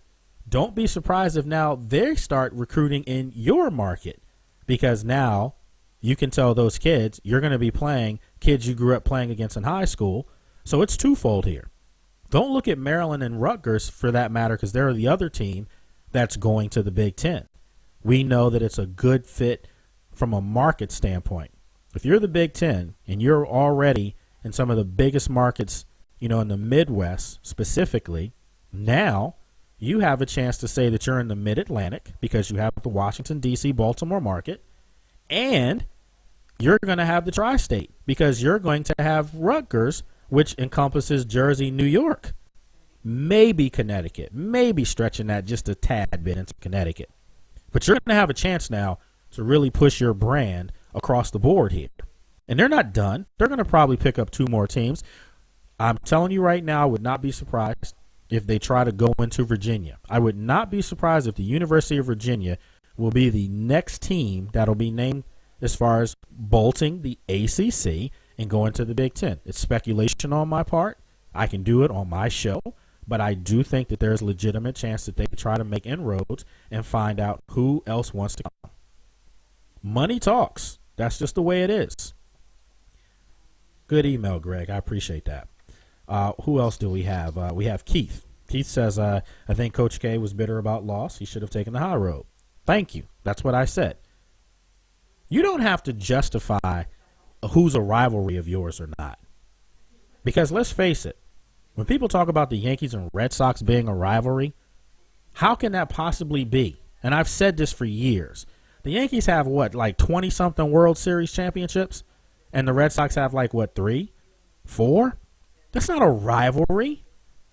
Don't be surprised if now they start recruiting in your market, because now you can tell those kids you're going to be playing kids you grew up playing against in high school. So it's twofold here. Don't look at Maryland and Rutgers for that matter, because they're the other team that's going to the Big Ten. We know that it's a good fit from a market standpoint. If you're the Big Ten and you're already in some of the biggest markets, in the Midwest specifically, now you have a chance to say that you're in the Mid-Atlantic because you have the Washington, D.C., Baltimore market, and you're going to have the Tri-State because you're going to have Rutgers, which encompasses Jersey, New York, maybe Connecticut, maybe stretching that just a tad bit into Connecticut. But you're going to have a chance now to really push your brand across the board here. And they're not done. They're going to probably pick up 2 more teams. I'm telling you right now, I would not be surprised if they try to go into Virginia. I would not be surprised if the University of Virginia will be the next team that'll be named as far as bolting the ACC and going to the Big Ten. It's speculation on my part. I can do it on my show, but I do think that there's a legitimate chance that they try to make inroads and find out who else wants to come. Money talks. That's just the way it is. Good email, Greg. I appreciate that. Who else do we have? We have Keith. Keith says, I think Coach K was bitter about loss. He should have taken the high road. Thank you. That's what I said. You don't have to justify who's a rivalry of yours or not. Because let's face it, when people talk about the Yankees and Red Sox being a rivalry, how can that possibly be? And I've said this for years. The Yankees have, what, like 20-something World Series championships? And the Red Sox have, like, what, 3? 4? That's not a rivalry.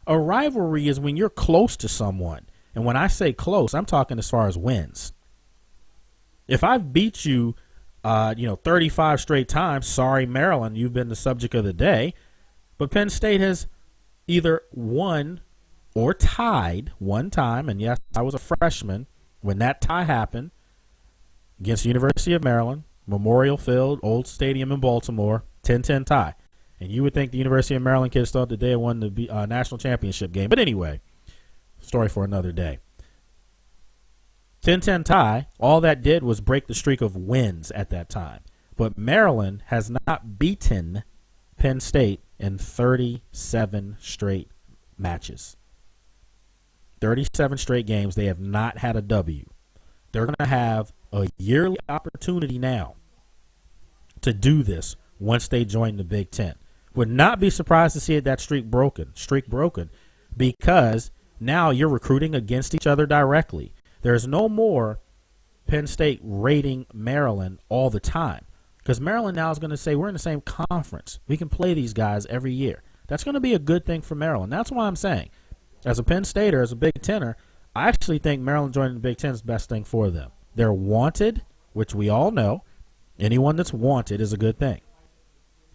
A rivalry is when you're close to someone. And when I say close, I'm talking as far as wins. If I've beat you, 35 straight times, sorry, Maryland, you've been the subject of the day. But Penn State has either won or tied one time. And, yes, I was a freshman when that tie happened against the University of Maryland, Memorial Field, Old Stadium in Baltimore, 10-10 tie. And you would think the University of Maryland kids thought that they had won the national championship game. But anyway, story for another day. 10-10 tie, all that did was break the streak of wins at that time. But Maryland has not beaten Penn State in 37 straight matches. 37 straight games, they have not had a W. They're going to have a yearly opportunity now to do this once they join the Big Ten. Would not be surprised to see that streak broken, because now you're recruiting against each other directly. There's no more Penn State rating Maryland all the time, because Maryland now is going to say we're in the same conference. We can play these guys every year. That's going to be a good thing for Maryland. That's why I'm saying, as a Penn Stater, as a Big Tenner, I actually think Maryland joining the Big Ten is the best thing for them. They're wanted, which we all know. Anyone that's wanted is a good thing.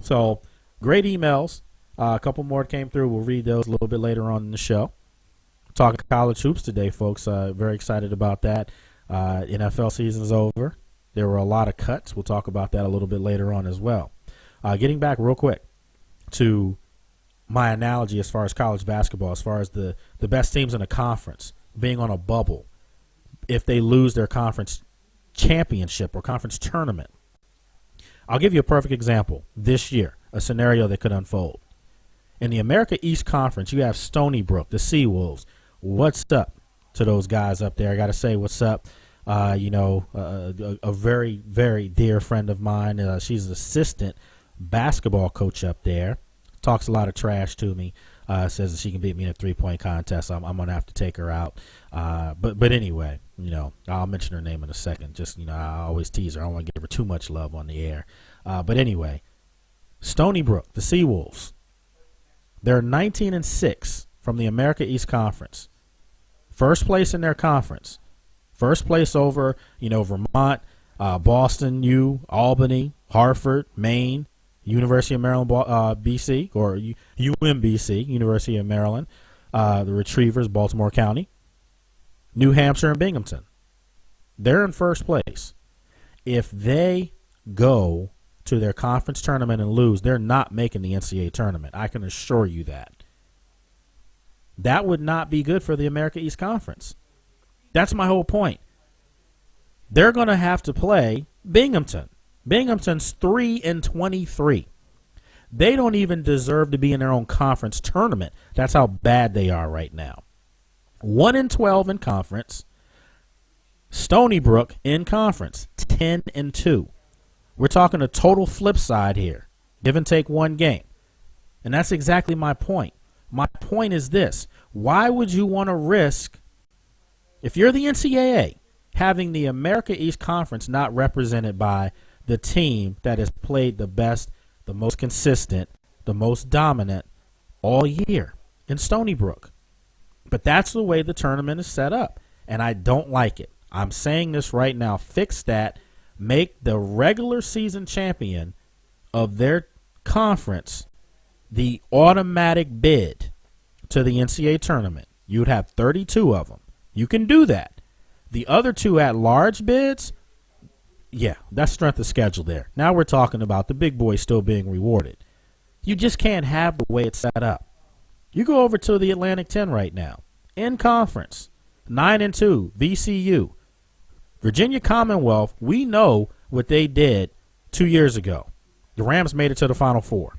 So, great emails. A couple more came through. We'll read those a little bit later on in the show. Talking college hoops today, folks. Very excited about that. NFL season's over. There were a lot of cuts. We'll talk about that a little bit later on as well. Getting back real quick to my analogy as far as college basketball, as far as the best teams in a conference being on a bubble, if they lose their conference championship or conference tournament. I'll give you a perfect example this year, a scenario that could unfold. In the America East Conference, you have Stony Brook, the Seawolves. What's up to those guys up there? I got to say what's up. A very, very dear friend of mine. She's an assistant basketball coach up there. Talks a lot of trash to me. Says that she can beat me in a three-point contest. I'm going to have to take her out. But anyway, I'll mention her name in a second. Just, I always tease her. I don't want to give her too much love on the air. But anyway, Stony Brook, the Seawolves, they're 19-6 from the America East Conference. First place in their conference. First place over, Vermont, Boston, Albany, Hartford, Maine, University of Maryland, BC, or UMBC, University of Maryland, the Retrievers, Baltimore County, New Hampshire, and Binghamton. They're in first place. If they go to their conference tournament and lose, they're not making the NCAA tournament. I can assure you that. That would not be good for the America East Conference. That's my whole point. They're going to have to play Binghamton. Binghamton's 3-23. They don't even deserve to be in their own conference tournament. That's how bad they are right now. 1-12 in conference. Stony Brook in conference, 10-2. We're talking a total flip side here. Give and take one game. And that's exactly my point. My point is this. Why would you want to risk, if you're the NCAA, having the America East Conference not represented by the team that has played the best, the most consistent, the most dominant all year in Stony Brook? But that's the way the tournament is set up, and I don't like it. I'm saying this right now. Fix that. Make the regular season champion of their conference the automatic bid to the NCAA tournament. You'd have 32 of them. You can do that. The other two at-large bids, yeah, that's strength of schedule there. Now we're talking about the big boys still being rewarded. You just can't have the way it's set up. You go over to the Atlantic 10 right now. In conference, 9-2, VCU. Virginia Commonwealth, we know what they did 2 years ago. The Rams made it to the Final Four.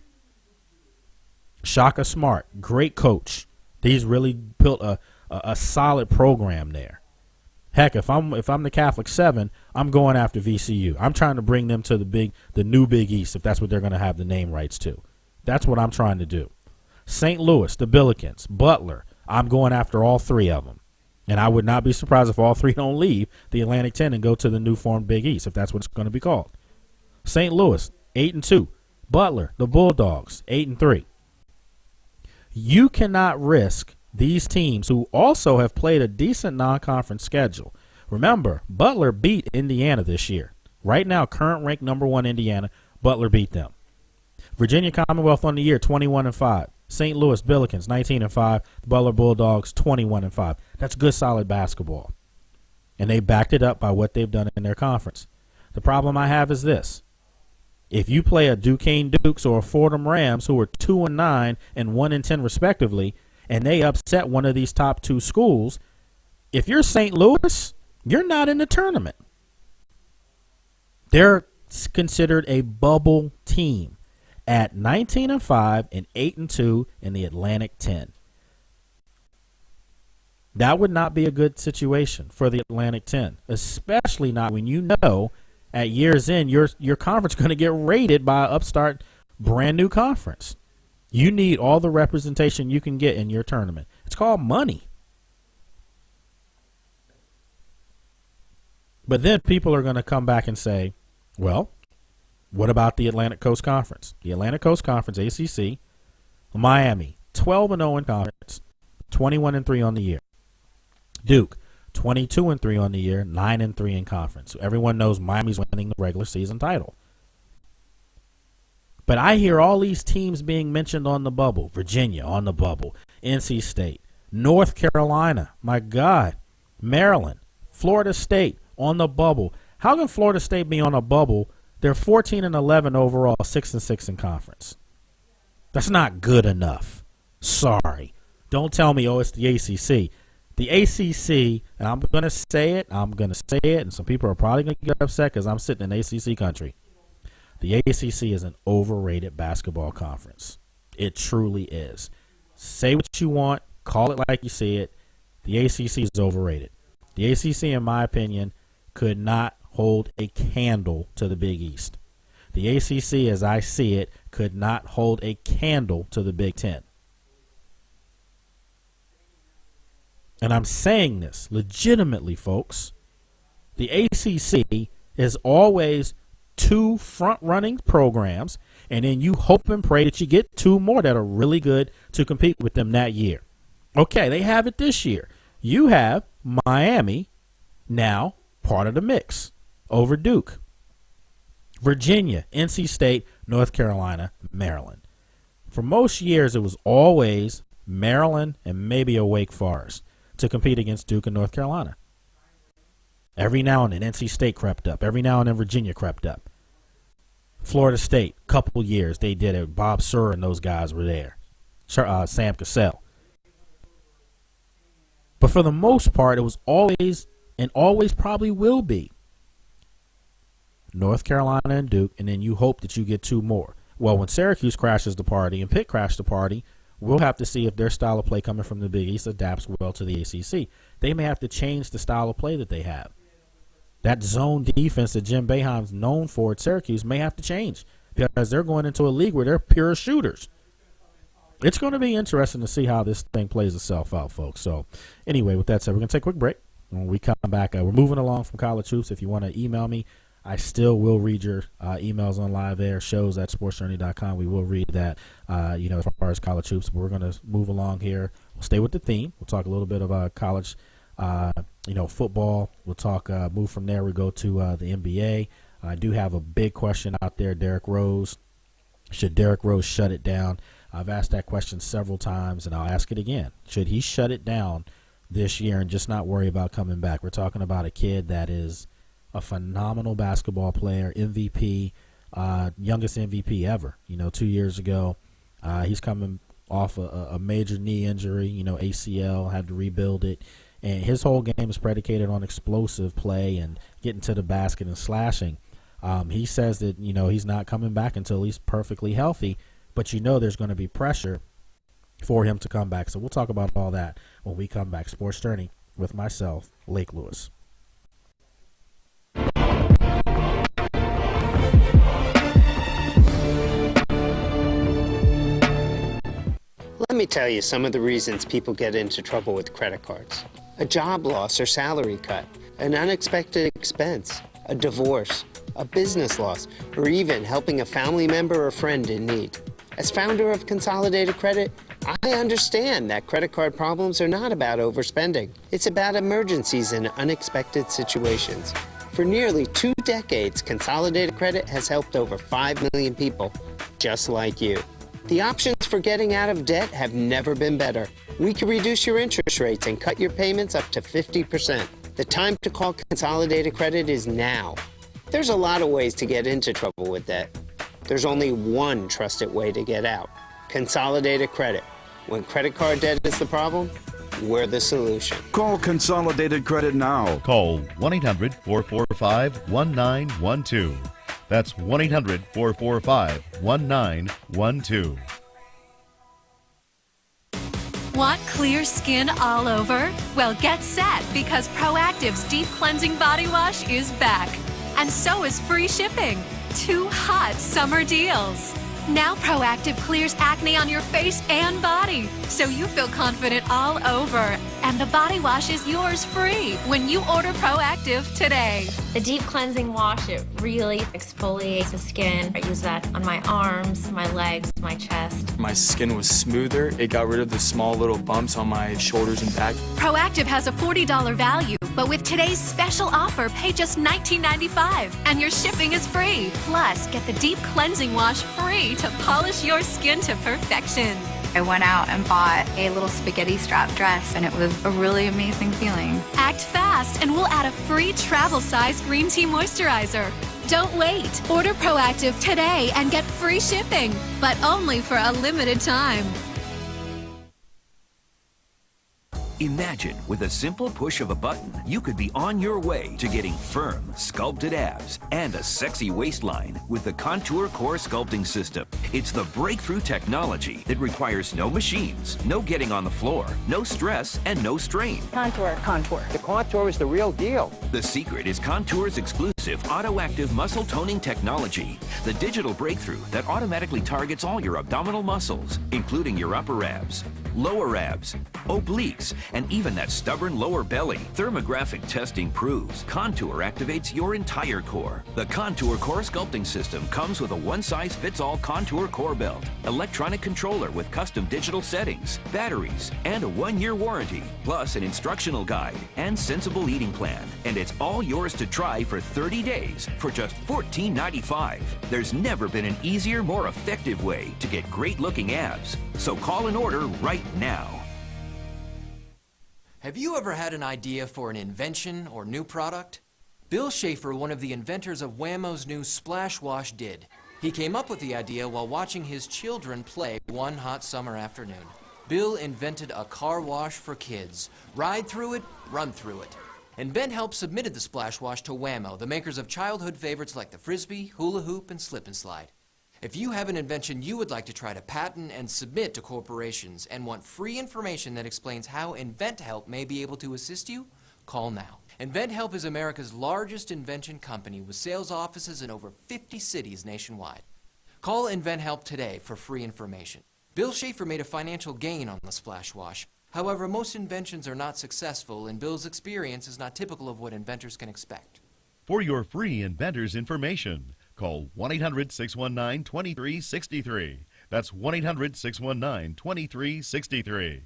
Shaka Smart, great coach. He's really built a solid program there. Heck, if I'm the Catholic 7, I'm going after VCU. I'm trying to bring them to the new Big East, if that's what they're going to have the name rights to. That's what I'm trying to do. St. Louis, the Billikens, Butler, I'm going after all three of them. And I would not be surprised if all three don't leave the Atlantic 10 and go to the new formed Big East, if that's what it's going to be called. St. Louis, 8-2. Butler, the Bulldogs, 8-3. You cannot risk these teams who also have played a decent non-conference schedule. Remember, Butler beat Indiana this year. Right now, current ranked number 1 Indiana, Butler beat them. Virginia Commonwealth on the year, 21-5. St. Louis Billikens, 19-5. The Butler Bulldogs, 21-5. That's good, solid basketball. And they backed it up by what they've done in their conference. The problem I have is this. If you play a Duquesne Dukes or a Fordham Rams, who are 2-9 and 1-10 respectively, and they upset one of these top two schools, if you're St. Louis, you're not in the tournament. They're considered a bubble team at 19-5 and 8-2 in the Atlantic 10. That would not be a good situation for the Atlantic 10, especially not when you know at year's end your conference is going to get raided by an upstart brand new conference. You need all the representation you can get in your tournament. It's called money. But then people are going to come back and say, well, what about the Atlantic Coast Conference? The Atlantic Coast Conference, ACC, Miami, 12-0 in conference, 21-3 on the year. Duke, 22-3 on the year, 9-3 in conference. So everyone knows Miami's winning the regular season title. But I hear all these teams being mentioned on the bubble. Virginia on the bubble, NC State, North Carolina, my God, Maryland, Florida State on the bubble. How can Florida State be on a bubble? They're 14-11 overall, 6-6 in conference. That's not good enough. Sorry. Don't tell me, oh, it's the ACC. The ACC, and I'm going to say it, and some people are probably going to get upset because I'm sitting in ACC country. The ACC is an overrated basketball conference. It truly is. Say what you want, call it like you see it. The ACC is overrated. The ACC, in my opinion, could not hold a candle to the Big East. The ACC, as I see it, could not hold a candle to the Big Ten. And I'm saying this legitimately, folks. The ACC is always two front-running programs, and then you hope and pray that you get two more that are really good to compete with them that year. Okay, they have it this year. You have Miami now part of the mix over Duke. Virginia, NC State, North Carolina, Maryland. For most years, it was always Maryland and maybe a Wake Forest to compete against Duke and North Carolina. Every now and then, NC State crept up. Every now and then, Virginia crept up. Florida State, couple years, they did it. Bob Sura and those guys were there. Sam Cassell. But for the most part, it was always, and always probably will be, North Carolina and Duke, and then you hope that you get two more. Well, when Syracuse crashes the party and Pitt crashed the party, we'll have to see if their style of play coming from the Big East adapts well to the ACC. They may have to change the style of play that they have. That zone defense that Jim Boeheim's known for at Syracuse may have to change because they're going into a league where they're pure shooters. It's going to be interesting to see how this thing plays itself out, folks. So anyway, with that said, we're going to take a quick break. When we come back, we're moving along from college hoops. If you want to email me, I still will read your emails on live air, shows at sportsjourney.com. We will read that, as far as college hoops. But we're going to move along here. We'll stay with the theme. We'll talk a little bit about college, football. We'll talk, move from there. We go to the NBA. I do have a big question out there, Derrick Rose. Should Derrick Rose shut it down? I've asked that question several times, and I'll ask it again. Should he shut it down this year and just not worry about coming back? We're talking about a kid that is a phenomenal basketball player, MVP, youngest MVP ever. 2 years ago, he's coming off a major knee injury, ACL, had to rebuild it. And his whole game is predicated on explosive play and getting to the basket and slashing. He says that, he's not coming back until he's perfectly healthy, but there's going to be pressure for him to come back. So we'll talk about all that when we come back. Sports Journey with myself, Lake Lewis. Let me tell you some of the reasons people get into trouble with credit cards. A job loss or salary cut, an unexpected expense, a divorce, a business loss, or even helping a family member or friend in need. As founder of Consolidated Credit, I understand that credit card problems are not about overspending. It's about emergencies and unexpected situations. For nearly 2 decades, Consolidated Credit has helped over 5 million people just like you. The options for getting out of debt have never been better. We can reduce your interest rates and cut your payments up to 50%. The time to call Consolidated Credit is now. There's a lot of ways to get into trouble with debt. There's only one trusted way to get out. Consolidated Credit. When credit card debt is the problem, we're the solution. Call Consolidated Credit now. Call 1-800-445-1912. That's 1-800-445-1912. Want clear skin all over? Well, get set because Proactive's Deep Cleansing Body Wash is back. And so is free shipping. 2 hot summer deals. Now Proactive clears acne on your face and body, so you feel confident all over. And the body wash is yours free when you order Proactive today. The Deep Cleansing Wash, it really exfoliates the skin. I use that on my arms, my legs, my chest. My skin was smoother. It got rid of the small little bumps on my shoulders and back. Proactive has a $40 value, but with today's special offer, pay just $19.95 and your shipping is free. Plus, get the Deep Cleansing Wash free to polish your skin to perfection. I went out and bought a little spaghetti strap dress, and it was a really amazing feeling. Act fast, and we'll add a free travel-size green tea moisturizer. Don't wait. Order Proactive today and get free shipping, but only for a limited time. Imagine with a simple push of a button, you could be on your way to getting firm, sculpted abs and a sexy waistline with the Contour Core Sculpting System. It's the breakthrough technology that requires no machines, no getting on the floor, no stress, and no strain. Contour. The Contour is the real deal. The secret is Contour's exclusive auto-active muscle toning technology, the digital breakthrough that automatically targets all your abdominal muscles, including your upper abs, lower abs, obliques, and even that stubborn lower belly. Thermographic testing proves Contour activates your entire core. The Contour Core Sculpting System comes with a one-size-fits-all Contour Core Belt, electronic controller with custom digital settings, batteries, and a 1-year warranty, plus an instructional guide and sensible eating plan. And it's all yours to try for 30 days for just $14.95. There's never been an easier, more effective way to get great-looking abs. So call and order right now. Have you ever had an idea for an invention or new product? Bill Schaefer, one of the inventors of Wham-O's new Splash Wash, did. He came up with the idea while watching his children play one hot summer afternoon. Bill invented a car wash for kids. Ride through it, run through it. And Ben helped submitted the Splash Wash to Wham-O, the makers of childhood favorites like the Frisbee, hula hoop, and slip and slide. If you have an invention you would like to try to patent and submit to corporations and want free information that explains how InventHelp may be able to assist you, call now. InventHelp is America's largest invention company with sales offices in over 50 cities nationwide. Call InventHelp today for free information. Bill Schaefer made a financial gain on the Splash Wash. However, most inventions are not successful, and Bill's experience is not typical of what inventors can expect. For your free inventor's information, call 1-800-619-2363. That's 1-800-619-2363.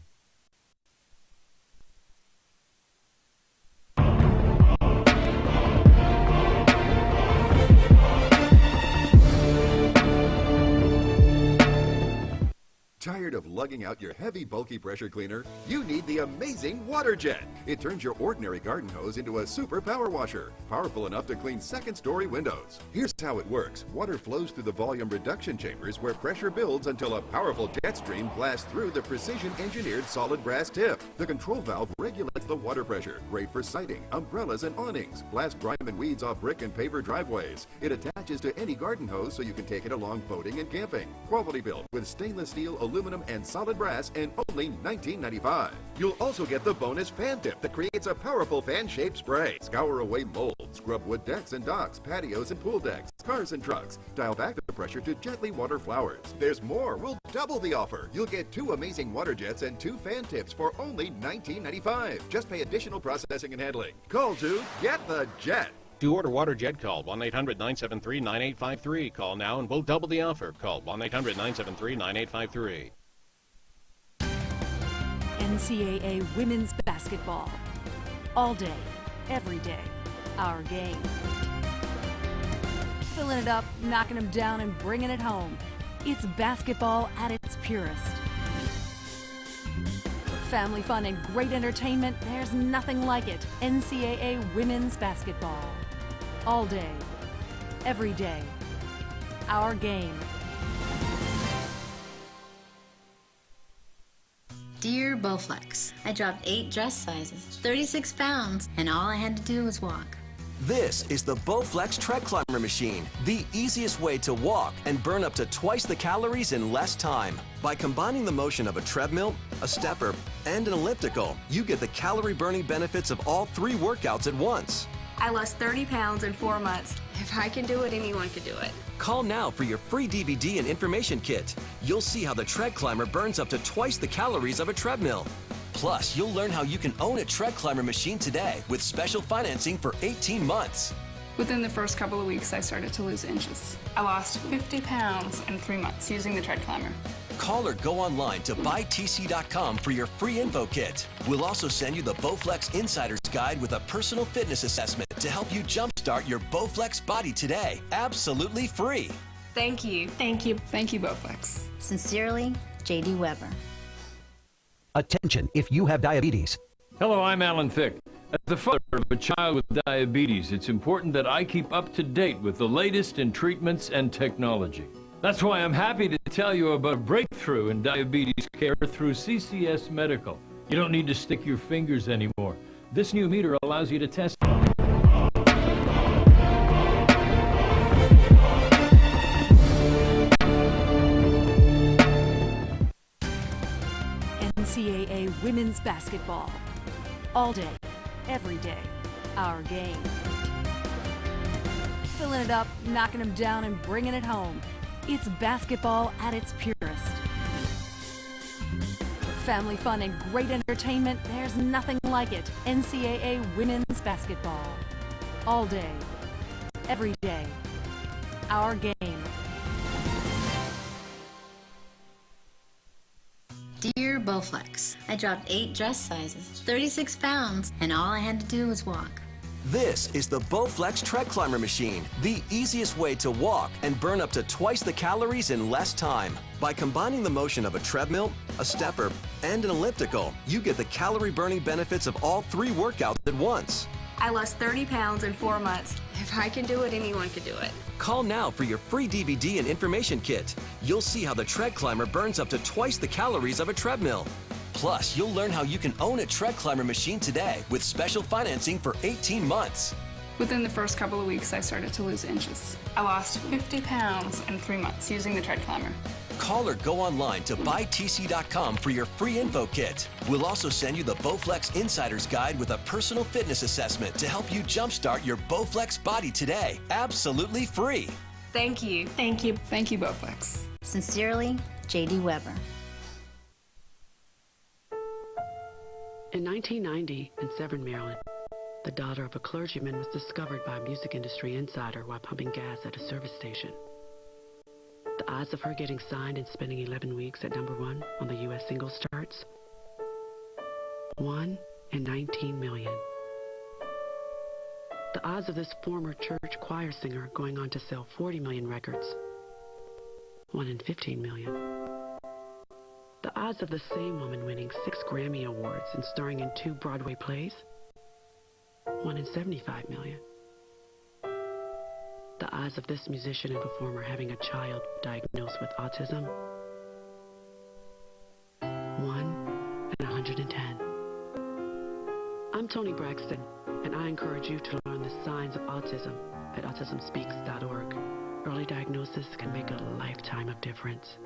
Tired Tired of lugging out your heavy, bulky pressure cleaner? You need the amazing Water Jet. It turns your ordinary garden hose into a super power washer, powerful enough to clean second-story windows. Here's how it works. Water flows through the volume reduction chambers where pressure builds until a powerful jet stream blasts through the precision-engineered solid brass tip. The control valve regulates the water pressure, great for siding, umbrellas, and awnings. Blast grime and weeds off brick and paver driveways. It attaches to any garden hose so you can take it along boating and camping. Quality built with stainless steel, aluminum, and solid brass, and only $19.95. You'll also get the bonus fan tip that creates a powerful fan-shaped spray. Scour away mold, scrub wood decks and docks, patios and pool decks, cars and trucks. Dial back the pressure to gently water flowers. There's more. We'll double the offer. You'll get 2 amazing water jets and 2 fan tips for only $19.95. Just pay additional processing and handling. Call to get the jet. To order Water Jet, call 1-800-973-9853. Call now and we'll double the offer. Call 1-800-973-9853. NCAA Women's Basketball. All day, every day, our game. Filling it up, knocking them down, and bringing it home. It's basketball at its purest. Family fun and great entertainment, there's nothing like it. NCAA Women's Basketball. All day, every day, our game. Dear Bowflex, I dropped 8 dress sizes, 36 pounds, and all I had to do was walk. This is the Bowflex Tread Climber Machine, the easiest way to walk and burn up to twice the calories in less time. By combining the motion of a treadmill, a stepper, and an elliptical, you get the calorie-burning benefits of all 3 workouts at once. I lost 30 pounds in 4 months. If I can do it, anyone can do it. Call now for your free DVD and information kit. You'll see how the Tread Climber burns up to twice the calories of a treadmill. Plus, you'll learn how you can own a Tread Climber machine today with special financing for 18 months. Within the first couple of weeks, I started to lose inches. I lost 50 pounds in 3 months using the Tread Climber. Call or go online to buytc.com for your free info kit. We'll also send you the Bowflex Insider's Guide with a personal fitness assessment to help you jumpstart your Bowflex body today, absolutely free. Thank you. Thank you. Thank you, Bowflex. Sincerely, J.D. Weber. Attention if you have diabetes. Hello, I'm Alan Thicke. As the father of a child with diabetes, it's important that I keep up to date with the latest in treatments and technology. That's why I'm happy to tell you about a breakthrough in diabetes care through CCS Medical. You don't need to stick your fingers anymore. This new meter allows you to test. NCAA Women's Basketball. All day, every day, our game. Filling it up, knocking them down, and bringing it home. It's basketball at its purest. Family fun and great entertainment, there's nothing like it. NCAA Women's Basketball. All day, every day, our game. Dear Bowflex, I dropped 8 dress sizes, 36 pounds, and all I had to do was walk. This is the Bowflex Tread Climber Machine, the easiest way to walk and burn up to twice the calories in less time. By combining the motion of a treadmill, a stepper, and an elliptical, you get the calorie-burning benefits of all 3 workouts at once. I lost 30 pounds in 4 months. If I can do it, anyone can do it. Call now for your free DVD and information kit. You'll see how the Tread Climber burns up to twice the calories of a treadmill. Plus, you'll learn how you can own a Tread Climber machine today with special financing for 18 months. Within the first couple of weeks, I started to lose inches. I lost 50 pounds in 3 months using the Tread Climber. Call or go online to buytc.com for your free info kit. We'll also send you the Bowflex Insider's Guide with a personal fitness assessment to help you jumpstart your Bowflex body today, absolutely free. Thank you. Thank you. Thank you, Bowflex. Sincerely, J.D. Weber. In 1990, in Severn, Maryland, the daughter of a clergyman was discovered by a music industry insider while pumping gas at a service station. The odds of her getting signed and spending 11 weeks at #1 on the U.S. singles charts? 1 in 19 million. The odds of this former church choir singer going on to sell 40 million records? 1 in 15 million. The odds of the same woman winning 6 Grammy Awards and starring in 2 Broadway plays? 1 in 75 million. The odds of this musician and performer having a child diagnosed with autism? 1 in 110. I'm Toni Braxton, and I encourage you to learn the signs of autism at autismspeaks.org. Early diagnosis can make a lifetime of difference.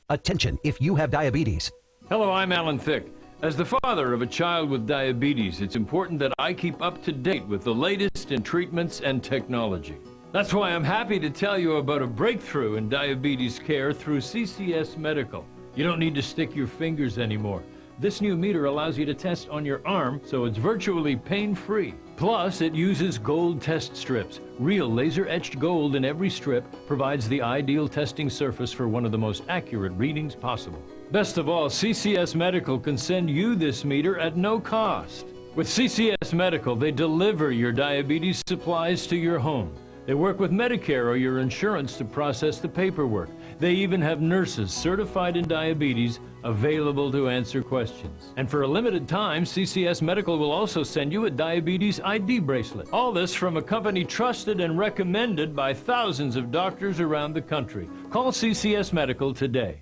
Attention if you have diabetes. Hello, I'm Alan Thicke. As the father of a child with diabetes, it's important that I keep up to date with the latest in treatments and technology. That's why I'm happy to tell you about a breakthrough in diabetes care through CCS Medical. You don't need to stick your fingers anymore. This new meter allows you to test on your arm, so it's virtually pain-free. Plus, it uses gold test strips. Real laser-etched gold in every strip provides the ideal testing surface for one of the most accurate readings possible. Best of all, CCS Medical can send you this meter at no cost. With CCS Medical, they deliver your diabetes supplies to your home. They work with Medicare or your insurance to process the paperwork. They even have nurses certified in diabetes available to answer questions. And for a limited time, CCS Medical will also send you a diabetes ID bracelet. All this from a company trusted and recommended by thousands of doctors around the country. Call CCS Medical today.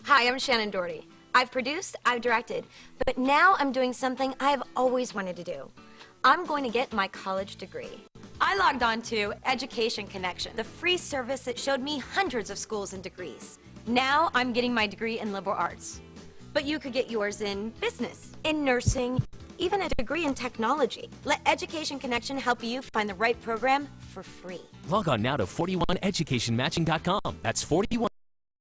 Hi, I'm Shannon Doherty. I've produced, I've directed, but now I'm doing something I've always wanted to do. I'm going to get my college degree. I logged on to Education Connection, the free service that showed me hundreds of schools and degrees. Now I'm getting my degree in liberal arts. But you could get yours in business, in nursing, even a degree in technology. Let Education Connection help you find the right program for free. Log on now to 41educationmatching.com. That's 41